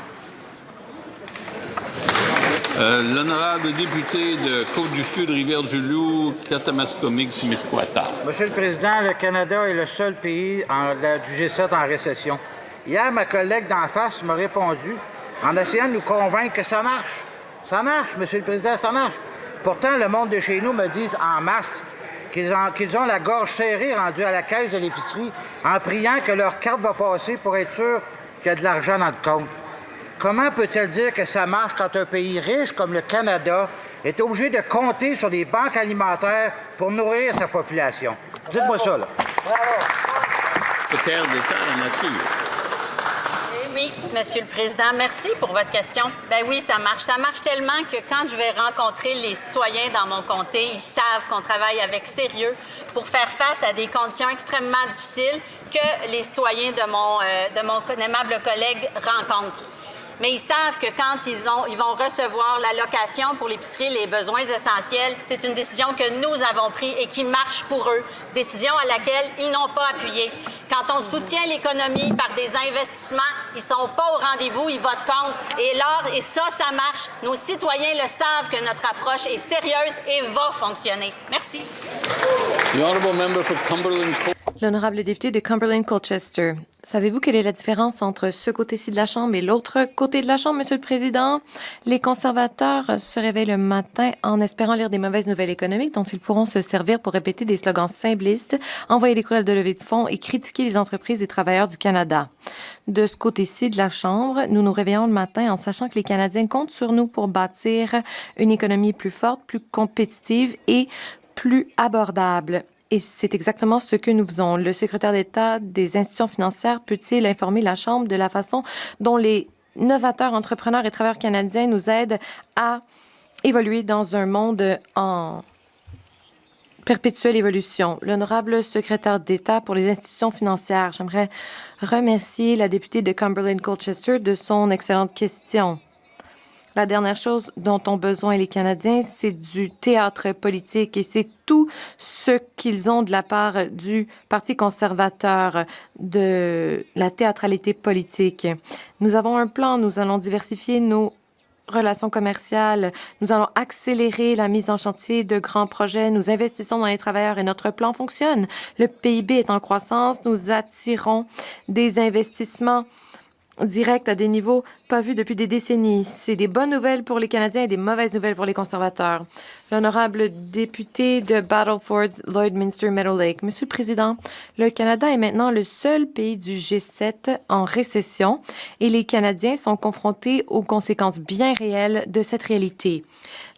L'honorable député de Côte-du-Sud, Rivière-du-Loup, Katamashkomi, Témiscouata. Monsieur le Président, le Canada est le seul pays du G7 en récession. Hier, ma collègue d'en face m'a répondu en essayant de nous convaincre que ça marche. Ça marche, Monsieur le Président, ça marche. Pourtant, le monde de chez nous me dit en masse qu'ils ont la gorge serrée rendue à la caisse de l'épicerie en priant que leur carte va passer pour être sûr qu'il y a de l'argent dans le compte. Comment peut-elle dire que ça marche quand un pays riche comme le Canada est obligé de compter sur des banques alimentaires pour nourrir sa population? Dites-moi ça, là. Secrétaire d'État à la nature. Oui, Monsieur le Président, merci pour votre question. Ben oui, ça marche. Ça marche tellement que quand je vais rencontrer les citoyens dans mon comté, ils savent qu'on travaille avec sérieux pour faire face à des conditions extrêmement difficiles que les citoyens de mon aimable collègue rencontrent. Mais ils savent que quand ils vont recevoir l'allocation pour l'épicerie, les besoins essentiels, c'est une décision que nous avons prise et qui marche pour eux. Décision à laquelle ils n'ont pas appuyé. Quand on soutient l'économie par des investissements, ils sont pas au rendez-vous, ils votent contre. Et ça marche. Nos citoyens le savent que notre approche est sérieuse et va fonctionner. Merci. The honourable member for Cumberland. L'honorable député de Cumberland-Colchester. Savez-vous quelle est la différence entre ce côté-ci de la Chambre et l'autre côté de la Chambre, Monsieur le Président? Les conservateurs se réveillent le matin en espérant lire des mauvaises nouvelles économiques dont ils pourront se servir pour répéter des slogans simplistes, envoyer des courriels de levée de fonds et critiquer les entreprises et travailleurs du Canada. De ce côté-ci de la Chambre, nous nous réveillons le matin en sachant que les Canadiens comptent sur nous pour bâtir une économie plus forte, plus compétitive et plus abordable. Et c'est exactement ce que nous faisons. Le secrétaire d'État des institutions financières peut-il informer la Chambre de la façon dont les novateurs, entrepreneurs et travailleurs canadiens nous aident à évoluer dans un monde en perpétuelle évolution? L'honorable secrétaire d'État pour les institutions financières, j'aimerais remercier la députée de Cumberland-Colchester de son excellente question. La dernière chose dont ont besoin les Canadiens, c'est du théâtre politique et c'est tout ce qu'ils ont de la part du Parti conservateur, de la théâtralité politique. Nous avons un plan, nous allons diversifier nos relations commerciales, nous allons accélérer la mise en chantier de grands projets, nous investissons dans les travailleurs et notre plan fonctionne. Le PIB est en croissance, nous attirons des investissements direct à des niveaux pas vus depuis des décennies. C'est des bonnes nouvelles pour les Canadiens et des mauvaises nouvelles pour les conservateurs. L'honorable député de Battleford, Lloydminster, Meadow Lake. Monsieur le Président, le Canada est maintenant le seul pays du G7 en récession et les Canadiens sont confrontés aux conséquences bien réelles de cette réalité.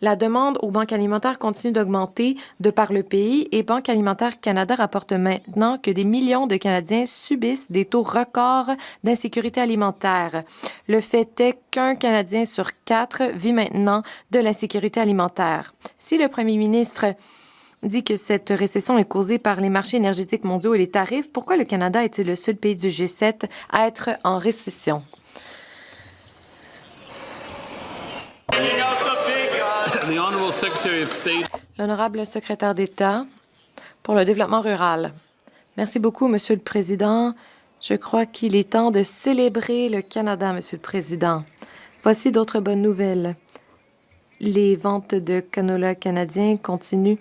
La demande aux banques alimentaires continue d'augmenter de par le pays et Banque alimentaire Canada rapporte maintenant que des millions de Canadiens subissent des taux records d'insécurité alimentaire. Le fait est qu'un Canadien sur 4 vit maintenant de l'insécurité alimentaire. Si le premier ministre dit que cette récession est causée par les marchés énergétiques mondiaux et les tarifs, pourquoi le Canada est-il le seul pays du G7 à être en récession? L'honorable secrétaire d'État pour le développement rural. Merci beaucoup, Monsieur le Président. Je crois qu'il est temps de célébrer le Canada, Monsieur le Président. Voici d'autres bonnes nouvelles. Les ventes de canola canadiens continuent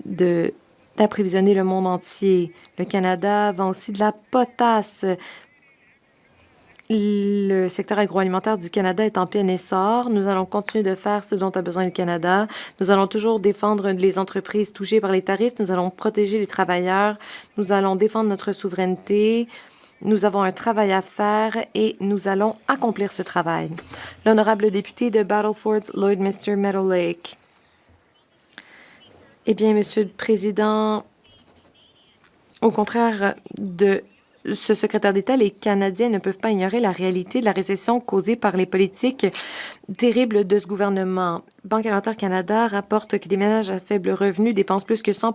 d'approvisionner le monde entier. Le Canada vend aussi de la potasse. Le secteur agroalimentaire du Canada est en plein essor. Nous allons continuer de faire ce dont a besoin le Canada. Nous allons toujours défendre les entreprises touchées par les tarifs. Nous allons protéger les travailleurs. Nous allons défendre notre souveraineté. Nous avons un travail à faire et nous allons accomplir ce travail. L'honorable député de Battleford Lloydminster Meadow Lake. Eh bien, Monsieur le Président, au contraire de ce secrétaire d'État, les Canadiens ne peuvent pas ignorer la réalité de la récession causée par les politiques terribles de ce gouvernement. Banque alimentaire Canada rapporte que des ménages à faible revenu dépensent plus que 100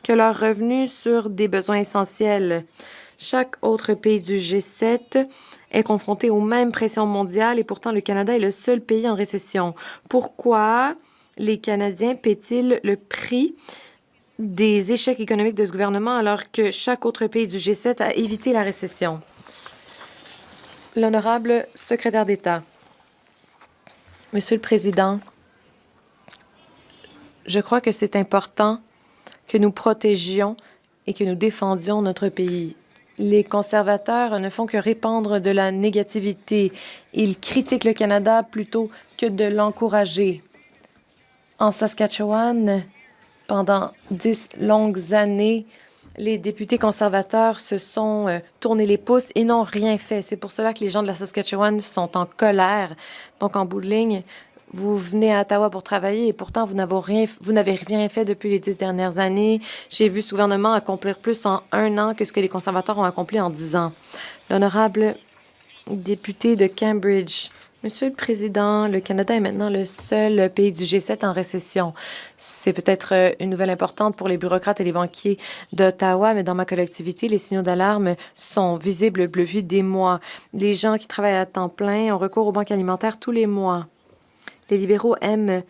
que leurs revenus sur des besoins essentiels. Chaque autre pays du G7 est confronté aux mêmes pressions mondiales et pourtant le Canada est le seul pays en récession. Pourquoi les Canadiens paient-ils le prix des échecs économiques de ce gouvernement alors que chaque autre pays du G7 a évité la récession? L'honorable secrétaire d'État. Monsieur le Président, je crois que c'est important que nous protégions et que nous défendions notre pays. Les conservateurs ne font que répandre de la négativité. Ils critiquent le Canada plutôt que de l'encourager. En Saskatchewan, pendant 10 longues années, les députés conservateurs se sont tournés les pouces et n'ont rien fait. C'est pour cela que les gens de la Saskatchewan sont en colère. Donc, en bout de ligne, vous venez à Ottawa pour travailler et pourtant, vous n'avez rien fait depuis les 10 dernières années. J'ai vu ce gouvernement accomplir plus en 1 an que ce que les conservateurs ont accompli en 10 ans. L'honorable député de Cambridge. Monsieur le Président, le Canada est maintenant le seul pays du G7 en récession. C'est peut-être une nouvelle importante pour les bureaucrates et les banquiers d'Ottawa, mais dans ma collectivité, les signaux d'alarme sont visibles depuis des mois. Les gens qui travaillent à temps plein ont recours aux banques alimentaires tous les mois. Les libéraux aiment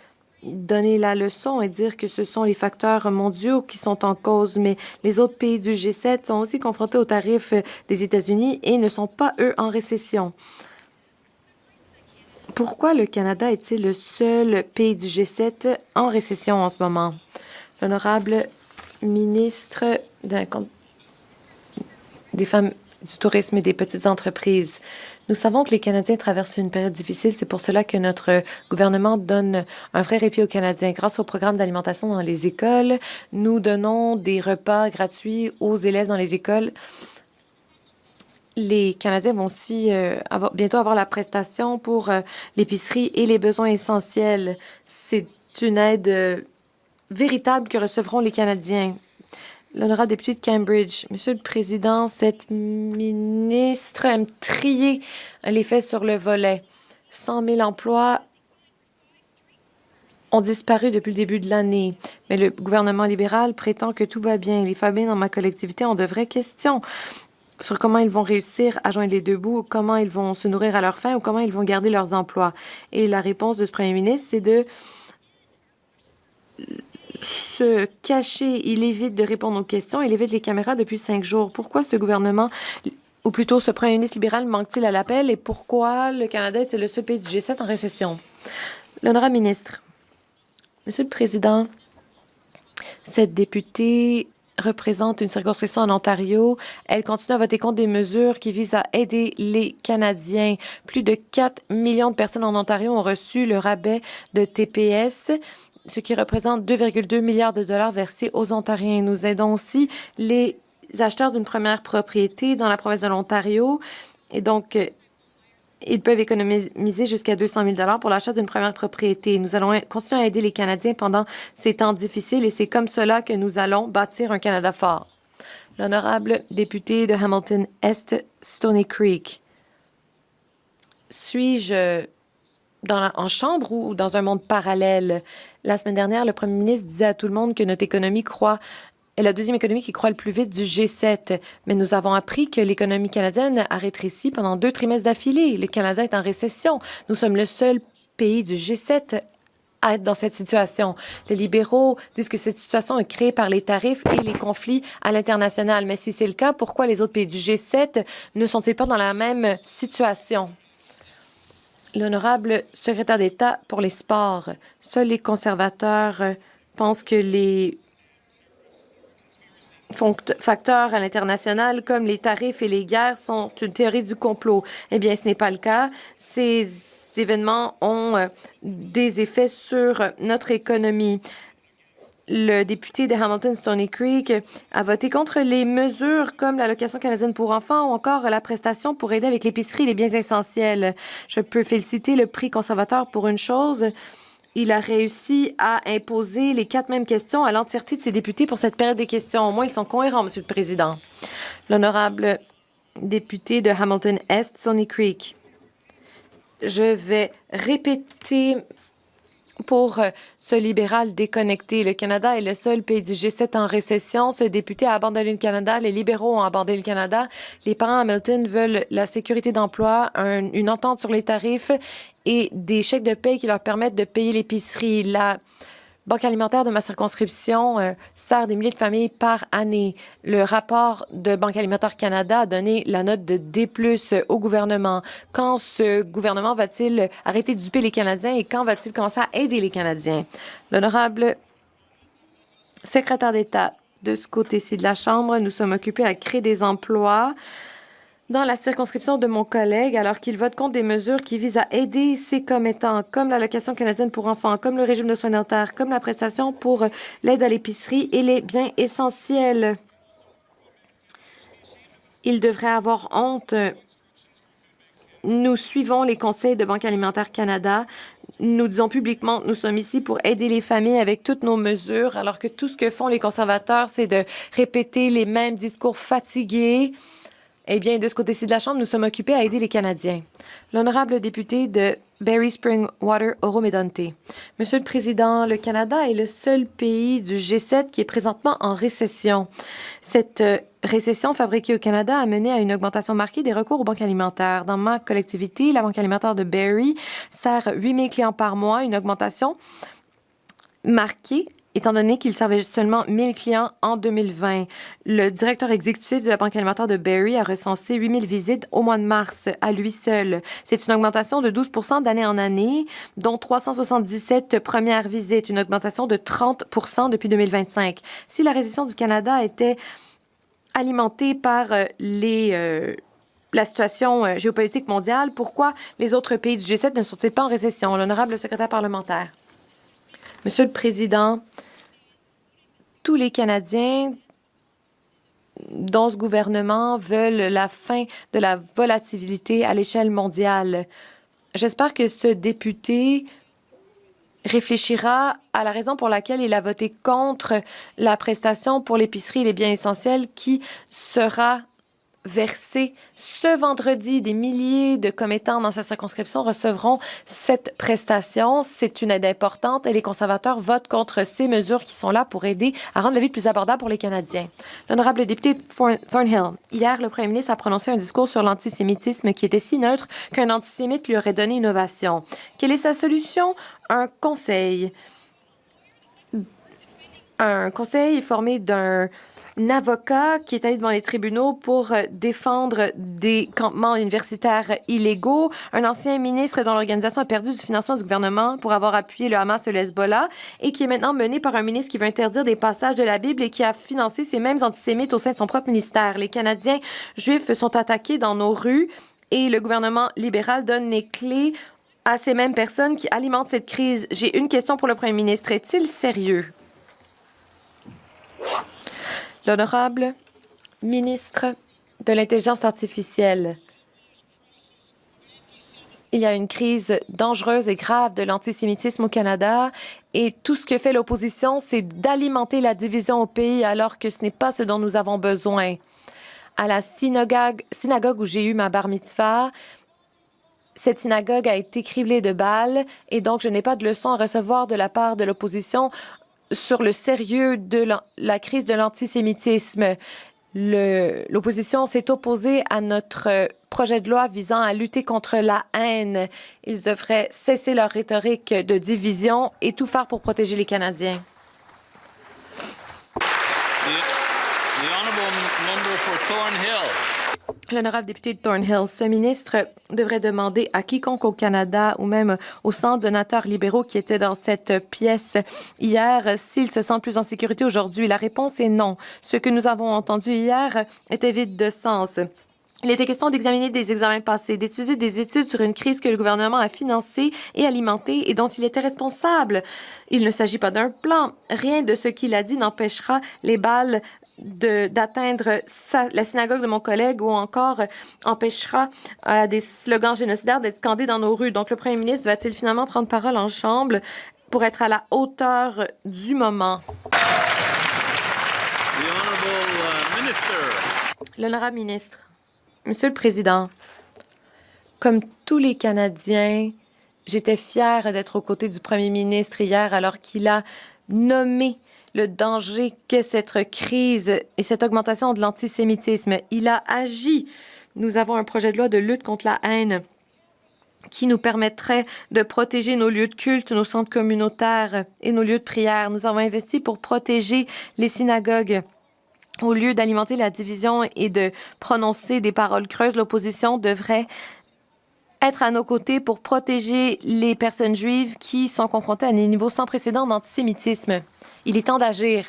donner la leçon et dire que ce sont les facteurs mondiaux qui sont en cause, mais les autres pays du G7 sont aussi confrontés aux tarifs des États-Unis et ne sont pas, eux, en récession. Pourquoi le Canada est-il le seul pays du G7 en récession en ce moment? L'honorable ministre des Femmes, du Tourisme et des Petites Entreprises. Nous savons que les Canadiens traversent une période difficile. C'est pour cela que notre gouvernement donne un vrai répit aux Canadiens. Grâce au programme d'alimentation dans les écoles, nous donnons des repas gratuits aux élèves dans les écoles. Les Canadiens vont aussi bientôt avoir la prestation pour l'épicerie et les besoins essentiels. C'est une aide véritable que recevront les Canadiens. L'honorable député de Cambridge. Monsieur le Président, cette ministre aime trier les faits sur le volet. 100 000 emplois ont disparu depuis le début de l'année. Mais le gouvernement libéral prétend que tout va bien. Les familles dans ma collectivité ont de vraies questions sur comment ils vont réussir à joindre les deux bouts, comment ils vont se nourrir à leur faim ou comment ils vont garder leurs emplois. Et la réponse de ce premier ministre, c'est de se cacher. Il évite de répondre aux questions, il évite les caméras depuis 5 jours. Pourquoi ce gouvernement, ou plutôt ce premier ministre libéral, manque-t-il à l'appel et pourquoi le Canada est le seul pays du G7 en récession? L'honorable ministre. Monsieur le Président, cette députée représente une circonscription en Ontario. Elle continue à voter contre des mesures qui visent à aider les Canadiens. Plus de 4 millions de personnes en Ontario ont reçu le rabais de TPS, ce qui représente 2,2 milliards de dollars versés aux Ontariens. Nous aidons aussi les acheteurs d'une première propriété dans la province de l'Ontario. Et donc, ils peuvent économiser jusqu'à 200 000 $ pour l'achat d'une première propriété. Nous allons continuer à aider les Canadiens pendant ces temps difficiles et c'est comme cela que nous allons bâtir un Canada fort. L'honorable député de Hamilton-Est, Stony Creek. Suis-je en chambre ou dans un monde parallèle? La semaine dernière, le premier ministre disait à tout le monde que notre économie est la deuxième économie qui croît le plus vite du G7. Mais nous avons appris que l'économie canadienne a rétréci pendant 2 trimestres d'affilée. Le Canada est en récession. Nous sommes le seul pays du G7 à être dans cette situation. Les libéraux disent que cette situation est créée par les tarifs et les conflits à l'international. Mais si c'est le cas, pourquoi les autres pays du G7 ne sont-ils pas dans la même situation? L'honorable secrétaire d'État pour les sports. Seuls les conservateurs pensent que les facteurs à l'international, comme les tarifs et les guerres, sont une théorie du complot. Eh bien, ce n'est pas le cas. Ces événements ont des effets sur notre économie. le député de Hamilton-Stony Creek a voté contre les mesures comme l'allocation canadienne pour enfants ou encore la prestation pour aider avec l'épicerie et les biens essentiels. Je peux féliciter le prix conservateur pour une chose. Il a réussi à imposer les 4 mêmes questions à l'entièreté de ses députés pour cette période des questions. Au moins, ils sont cohérents, Monsieur le Président. L'honorable député de Hamilton-Est, Stony Creek. Je vais répéter pour ce libéral déconnecté. Le Canada est le seul pays du G7 en récession. Ce député a abandonné le Canada. Les libéraux ont abandonné le Canada. Les parents à Hamilton veulent la sécurité d'emploi, une entente sur les tarifs et des chèques de paie qui leur permettent de payer l'épicerie. La Banque alimentaire de ma circonscription sert des milliers de familles par année. Le rapport de Banque alimentaire Canada a donné la note de D+ au gouvernement. Quand ce gouvernement va-t-il arrêter de duper les Canadiens et quand va-t-il commencer à aider les Canadiens? L'honorable secrétaire d'État, de ce côté-ci de la Chambre, nous sommes occupés à créer des emplois dans la circonscription de mon collègue, alors qu'il vote contre des mesures qui visent à aider ces commettants, comme l'allocation canadienne pour enfants, comme le régime de soins dentaires, comme la prestation pour l'aide à l'épicerie et les biens essentiels. Il devrait avoir honte. Nous suivons les conseils de Banque alimentaire Canada. Nous disons publiquement que nous sommes ici pour aider les familles avec toutes nos mesures, alors que tout ce que font les conservateurs, c'est de répéter les mêmes discours fatigués. Eh bien, de ce côté-ci de la Chambre, nous sommes occupés à aider les Canadiens. L'honorable député de Barrie Spring-Water, Oro-Medonte. Monsieur le Président, le Canada est le seul pays du G7 qui est présentement en récession. Cette récession fabriquée au Canada a mené à une augmentation marquée des recours aux banques alimentaires. Dans ma collectivité, la Banque alimentaire de Barrie sert 8 000 clients par mois, une augmentation marquée étant donné qu'il servait seulement 1 000 clients en 2020. Le directeur exécutif de la Banque alimentaire de Barrie a recensé 8 000 visites au mois de mars à lui seul. C'est une augmentation de 12 % d'année en année, dont 377 premières visites, une augmentation de 30 % depuis 2025. Si la récession du Canada était alimentée par la situation géopolitique mondiale, pourquoi les autres pays du G7 ne sont-ils pas en récession? L'honorable secrétaire parlementaire. Monsieur le Président, tous les Canadiens dont ce gouvernement veulent la fin de la volatilité à l'échelle mondiale. J'espère que ce député réfléchira à la raison pour laquelle il a voté contre la prestation pour l'épicerie et les biens essentiels qui sera versée ce vendredi. Des milliers de commettants dans sa circonscription recevront cette prestation. C'est une aide importante et les conservateurs votent contre ces mesures qui sont là pour aider à rendre la vie plus abordable pour les Canadiens. L'honorable député Thornhill. Hier, le premier ministre a prononcé un discours sur l'antisémitisme qui était si neutre qu'un antisémite lui aurait donné une ovation. Quelle est sa solution? Un conseil. Un conseil formé d'un avocat qui est allé devant les tribunaux pour défendre des campements universitaires illégaux, un ancien ministre dont l'organisation a perdu du financement du gouvernement pour avoir appuyé le Hamas et le Hezbollah et qui est maintenant mené par un ministre qui veut interdire des passages de la Bible et qui a financé ces mêmes antisémites au sein de son propre ministère. Les Canadiens juifs sont attaqués dans nos rues et le gouvernement libéral donne les clés à ces mêmes personnes qui alimentent cette crise. J'ai une question pour le premier ministre. Est-il sérieux? L'honorable ministre de l'Intelligence artificielle. Il y a une crise dangereuse et grave de l'antisémitisme au Canada et tout ce que fait l'opposition, c'est d'alimenter la division au pays alors que ce n'est pas ce dont nous avons besoin. À la synagogue où j'ai eu ma bar mitzvah, cette synagogue a été criblée de balles et donc je n'ai pas de leçon à recevoir de la part de l'opposition sur le sérieux de la crise de l'antisémitisme. L'opposition s'est opposée à notre projet de loi visant à lutter contre la haine. Ils devraient cesser leur rhétorique de division et tout faire pour protéger les Canadiens. L'honorable député de Thornhill, ce ministre devrait demander à quiconque au Canada ou même aux 100 donateurs libéraux qui étaient dans cette pièce hier s'ils se sentent plus en sécurité aujourd'hui. La réponse est non. Ce que nous avons entendu hier était vide de sens. Il était question d'examiner des examens passés, d'étudier des études sur une crise que le gouvernement a financée et alimentée et dont il était responsable. Il ne s'agit pas d'un plan. Rien de ce qu'il a dit n'empêchera les balles d'atteindre la synagogue de mon collègue ou encore empêchera des slogans génocidaires d'être scandés dans nos rues. Donc, le premier ministre va-t-il finalement prendre parole en Chambre pour être à la hauteur du moment? L'honorable ministre. Monsieur le Président, comme tous les Canadiens, j'étais fière d'être aux côtés du premier ministre hier alors qu'il a nommé le danger qu'est cette crise et cette augmentation de l'antisémitisme. Il a agi. Nous avons un projet de loi de lutte contre la haine qui nous permettrait de protéger nos lieux de culte, nos centres communautaires et nos lieux de prière. Nous avons investi pour protéger les synagogues. Au lieu d'alimenter la division et de prononcer des paroles creuses, l'opposition devrait être à nos côtés pour protéger les personnes juives qui sont confrontées à des niveaux sans précédent d'antisémitisme. Il est temps d'agir.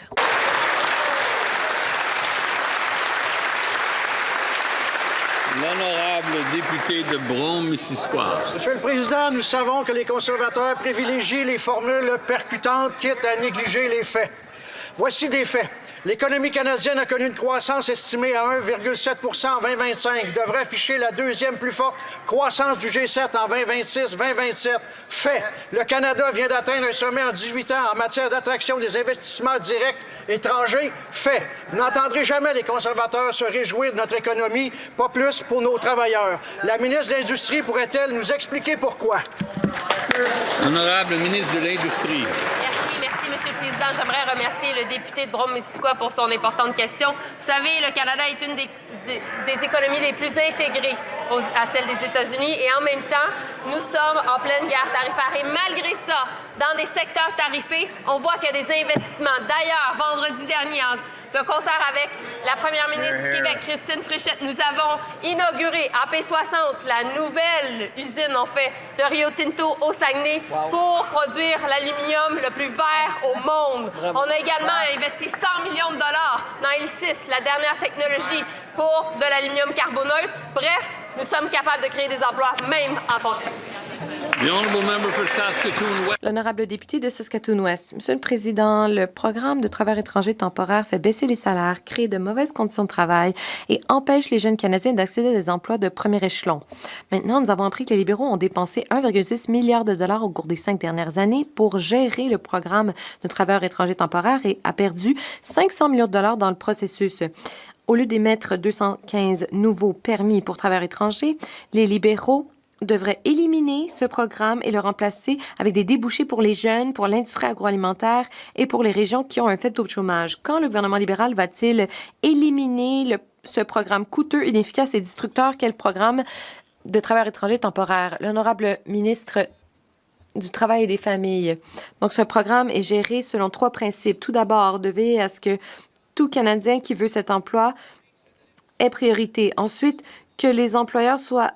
L'honorable député de Brome-Missisquoi. Monsieur le Président, nous savons que les conservateurs privilégient les formules percutantes, quitte à négliger les faits. Voici des faits. L'économie canadienne a connu une croissance estimée à 1,7 en 2025, devrait afficher la deuxième plus forte croissance du G7 en 2026-2027. Fait, le Canada vient d'atteindre un sommet en 18 ans en matière d'attraction des investissements directs étrangers. Fait, vous n'entendrez jamais les conservateurs se réjouir de notre économie, pas plus pour nos travailleurs. La ministre de l'Industrie pourrait-elle nous expliquer pourquoi? Honorable ministre de l'Industrie. Merci, Monsieur le Président. J'aimerais remercier le député de Brome-Missisquoi pour son importante question. Vous savez, le Canada est une des économies les plus intégrées à celle des États-Unis et en même temps, nous sommes en pleine guerre tarifaire. Et malgré ça, dans des secteurs tarifés, on voit qu'il y a des investissements. D'ailleurs, vendredi dernier, de concert avec la première ministre du Québec, Christine Fréchette, nous avons inauguré AP60, la nouvelle usine, en fait, de Rio Tinto au Saguenay pour produire l'aluminium le plus vert au monde. On a également investi 100 millions de dollars dans L6, la dernière technologie pour de l'aluminium carboneutre. Bref, nous sommes capables de créer des emplois, même en contexte. L'honorable député de Saskatoon-Ouest. Monsieur le Président, le programme de travail étranger temporaire fait baisser les salaires, crée de mauvaises conditions de travail et empêche les jeunes Canadiens d'accéder à des emplois de premier échelon. Maintenant, nous avons appris que les libéraux ont dépensé 1,6 milliard de dollars au cours des 5 dernières années pour gérer le programme de travailleurs étrangers temporaires et a perdu 500 millions de dollars dans le processus. Au lieu d'émettre 215 nouveaux permis pour travailleurs étrangers, les libéraux devrait éliminer ce programme et le remplacer avec des débouchés pour les jeunes, pour l'industrie agroalimentaire et pour les régions qui ont un faible taux de chômage. Quand le gouvernement libéral va-t-il éliminer ce programme coûteux, inefficace et destructeur qu'est le programme de travailleurs étrangers temporaires? L'honorable ministre du Travail et des Familles. Donc, ce programme est géré selon 3 principes. Tout d'abord, de veiller à ce que tout Canadien qui veut cet emploi ait priorité. Ensuite, que les employeurs soient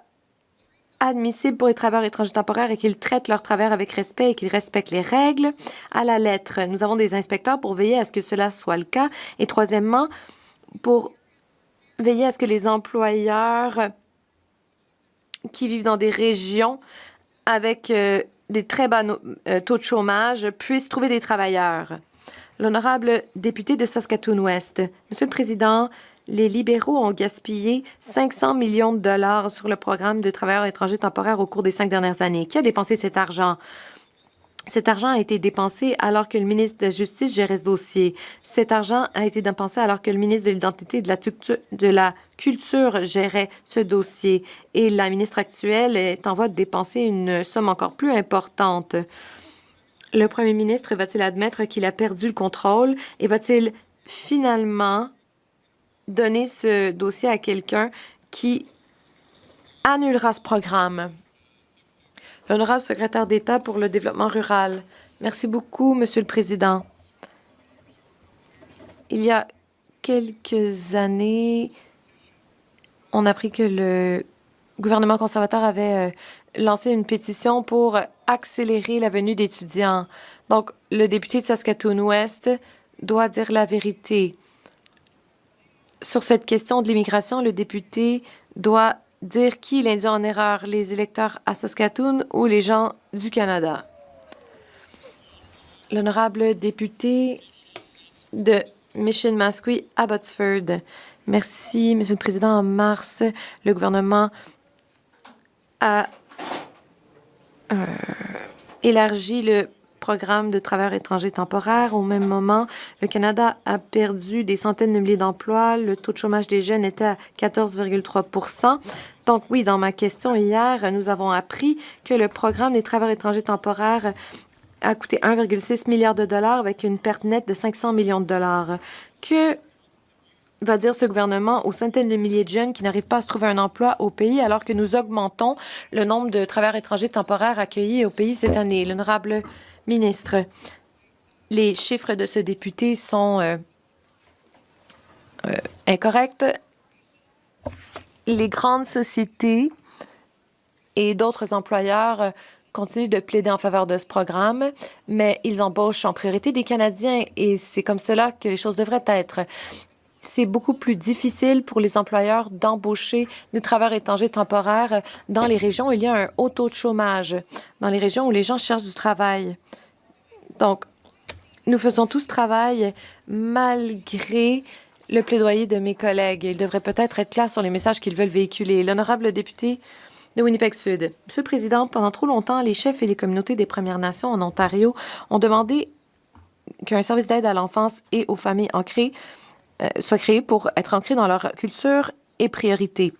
admissibles pour les travailleurs étrangers temporaires et qu'ils traitent leur travail avec respect et qu'ils respectent les règles à la lettre. Nous avons des inspecteurs pour veiller à ce que cela soit le cas. Et troisièmement, pour veiller à ce que les employeurs qui vivent dans des régions avec des très bas taux de chômage puissent trouver des travailleurs. L'honorable député de Saskatoon-Ouest. Monsieur le Président, les libéraux ont gaspillé 500 millions de dollars sur le programme de travailleurs étrangers temporaires au cours des 5 dernières années. Qui a dépensé cet argent? Cet argent a été dépensé alors que le ministre de la Justice gérait ce dossier. Cet argent a été dépensé alors que le ministre de l'Identité et de la Culture gérait ce dossier. Et la ministre actuelle est en voie de dépenser une somme encore plus importante. Le premier ministre va-t-il admettre qu'il a perdu le contrôle et va-t-il finalement donner ce dossier à quelqu'un qui annulera ce programme? L'honorable secrétaire d'État pour le développement rural. Merci beaucoup, Monsieur le Président. Il y a quelques années, on a appris que le gouvernement conservateur avait lancé une pétition pour accélérer la venue d'étudiants. Donc, le député de Saskatoon-Ouest doit dire la vérité. Sur cette question de l'immigration, le député doit dire qui l'induit en erreur, les électeurs à Saskatoon ou les gens du Canada. L'honorable député de Mission-Mascouy, Abbotsford. Merci, Monsieur le Président. En mars, le gouvernement a élargi le programme de travailleurs étrangers temporaires. Au même moment, le Canada a perdu des centaines de milliers d'emplois. Le taux de chômage des jeunes était à 14,3 %. Donc oui, dans ma question hier, nous avons appris que le programme des travailleurs étrangers temporaires a coûté 1,6 milliard de dollars avec une perte nette de 500 millions de dollars. Que va dire ce gouvernement aux centaines de milliers de jeunes qui n'arrivent pas à se trouver un emploi au pays alors que nous augmentons le nombre de travailleurs étrangers temporaires accueillis au pays cette année? L'honorable ministre, les chiffres de ce député sont incorrects. Les grandes sociétés et d'autres employeurs continuent de plaider en faveur de ce programme, mais ils embauchent en priorité des Canadiens et c'est comme cela que les choses devraient être. C'est beaucoup plus difficile pour les employeurs d'embaucher des travailleurs étrangers temporaires dans les régions où il y a un haut taux de chômage, dans les régions où les gens cherchent du travail. Donc, nous faisons tout ce travail malgré le plaidoyer de mes collègues. Ils devraient peut-être être clairs sur les messages qu'ils veulent véhiculer. L'honorable député de Winnipeg-Sud. Monsieur le Président, pendant trop longtemps, les chefs et les communautés des Premières Nations en Ontario ont demandé qu'un service d'aide à l'enfance et aux familles soit créé pour être ancré dans leur culture et priorité.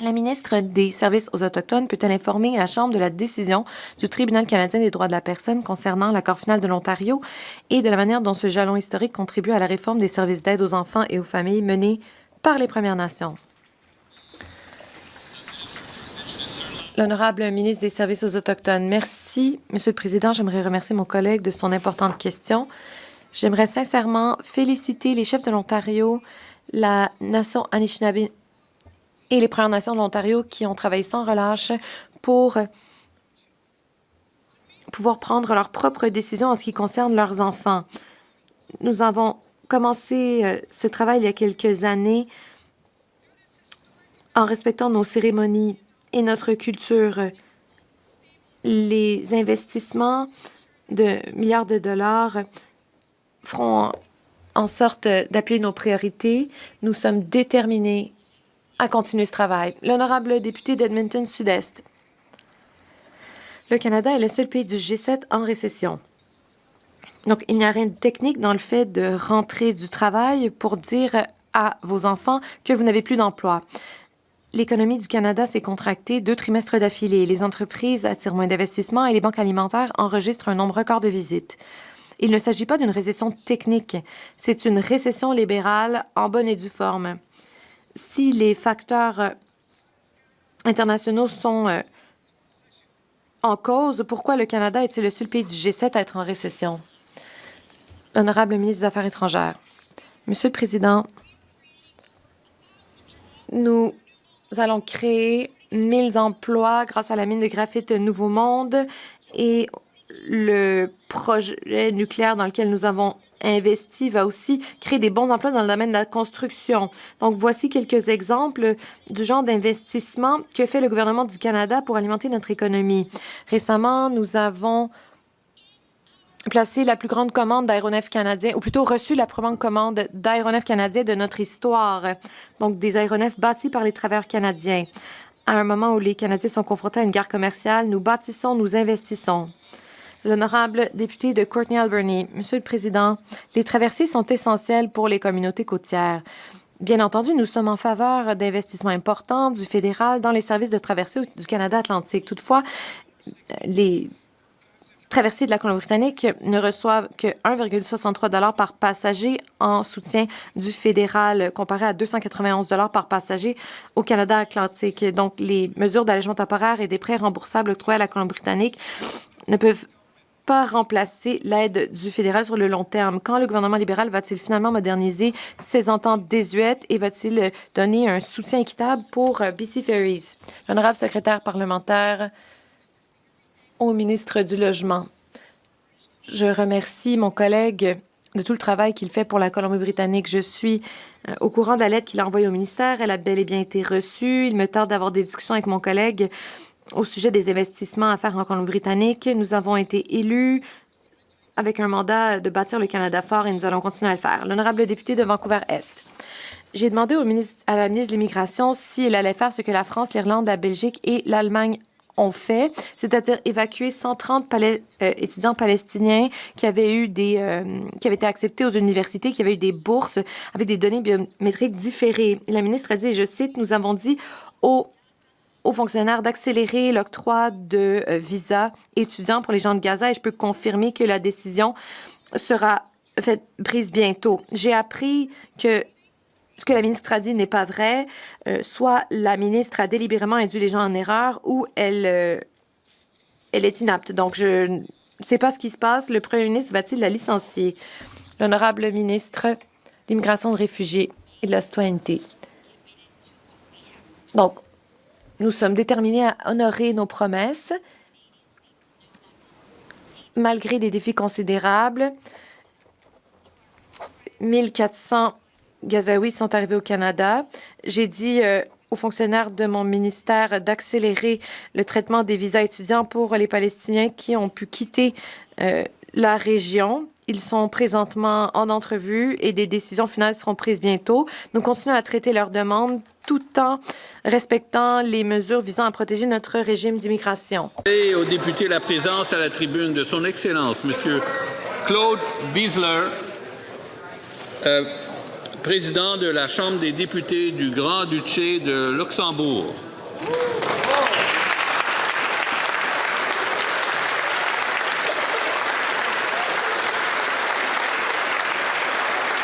La ministre des Services aux Autochtones peut-elle informer la Chambre de la décision du Tribunal canadien des droits de la personne concernant l'accord final de l'Ontario et de la manière dont ce jalon historique contribue à la réforme des services d'aide aux enfants et aux familles menés par les Premières Nations? L'honorable ministre des Services aux Autochtones. Merci, Monsieur le Président. J'aimerais remercier mon collègue de son importante question. J'aimerais sincèrement féliciter les chefs de l'Ontario, la nation Anishinaabe et les Premières Nations de l'Ontario qui ont travaillé sans relâche pour pouvoir prendre leurs propres décisions en ce qui concerne leurs enfants. Nous avons commencé ce travail il y a quelques années en respectant nos cérémonies et notre culture. Les investissements de milliards de dollars feront en sorte d'appuyer nos priorités. Nous sommes déterminés à continuer ce travail. L'honorable député d'Edmonton Sud-Est. Le Canada est le seul pays du G7 en récession. Donc, il n'y a rien de technique dans le fait de rentrer du travail pour dire à vos enfants que vous n'avez plus d'emploi. L'économie du Canada s'est contractée 2 trimestres d'affilée. Les entreprises attirent moins d'investissements et les banques alimentaires enregistrent un nombre record de visites. Il ne s'agit pas d'une récession technique, c'est une récession libérale en bonne et due forme. Si les facteurs internationaux sont en cause, pourquoi le Canada est-il le seul pays du G7 à être en récession? L'honorable ministre des Affaires étrangères. Monsieur le Président, nous allons créer 1000 emplois grâce à la mine de graphite Nouveau Monde et le projet nucléaire dans lequel nous avons investi va aussi créer des bons emplois dans le domaine de la construction. Donc, voici quelques exemples du genre d'investissement que fait le gouvernement du Canada pour alimenter notre économie. Récemment, nous avons placé la plus grande commande d'aéronefs canadiens, ou plutôt reçu la plus grande commande d'aéronefs canadiens de notre histoire. Donc, des aéronefs bâtis par les travailleurs canadiens. À un moment où les Canadiens sont confrontés à une guerre commerciale, nous bâtissons, nous investissons. L'honorable député de Courtenay-Alberni. Monsieur le Président, les traversées sont essentielles pour les communautés côtières. Bien entendu, nous sommes en faveur d'investissements importants du fédéral dans les services de traversée du Canada Atlantique. Toutefois, les traversées de la Colombie-Britannique ne reçoivent que 1,63 $ par passager en soutien du fédéral, comparé à 291 $ par passager au Canada Atlantique. Donc, les mesures d'allègement temporaire et des prêts remboursables octroyés à la Colombie-Britannique ne peuvent pas remplacer l'aide du fédéral sur le long terme. Quand le gouvernement libéral va-t-il finalement moderniser ses ententes désuètes et va-t-il donner un soutien équitable pour BC Ferries? L'honorable secrétaire parlementaire au ministre du Logement. Je remercie mon collègue de tout le travail qu'il fait pour la Colombie-Britannique. Je suis au courant de la lettre qu'il a envoyée au ministère. Elle a bel et bien été reçue. Il me tarde d'avoir des discussions avec mon collègue au sujet des investissements à faire en Colombie-Britannique. Nous avons été élus avec un mandat de bâtir le Canada fort et nous allons continuer à le faire. L'honorable député de Vancouver-Est. J'ai demandé à la ministre de l'Immigration s'il allait faire ce que la France, l'Irlande, la Belgique et l'Allemagne ont fait, c'est-à-dire évacuer 130 étudiants palestiniens qui avaient été acceptés aux universités, qui avaient eu des bourses avec des données biométriques différées. Et la ministre a dit, et je cite, « Nous avons dit aux fonctionnaires d'accélérer l'octroi de visas étudiants pour les gens de Gaza et je peux confirmer que la décision sera prise bientôt. » J'ai appris que ce que la ministre a dit n'est pas vrai. Soit la ministre a délibérément induit les gens en erreur ou elle est inapte. Donc, je ne sais pas ce qui se passe. Le premier ministre va-t-il la licencier? L'honorable ministre de l'Immigration, de réfugiés et de la citoyenneté. Donc, nous sommes déterminés à honorer nos promesses malgré des défis considérables. 1400 Gazaouis sont arrivés au Canada. J'ai dit aux fonctionnaires de mon ministère d'accélérer le traitement des visas étudiants pour les Palestiniens qui ont pu quitter la région. Ils sont présentement en entrevue et des décisions finales seront prises bientôt. Nous continuons à traiter leurs demandes tout en respectant les mesures visant à protéger notre régime d'immigration. Et au député la présence à la tribune de son Excellence, M. Claude Biesler, président de la Chambre des députés du Grand-Duché de Luxembourg.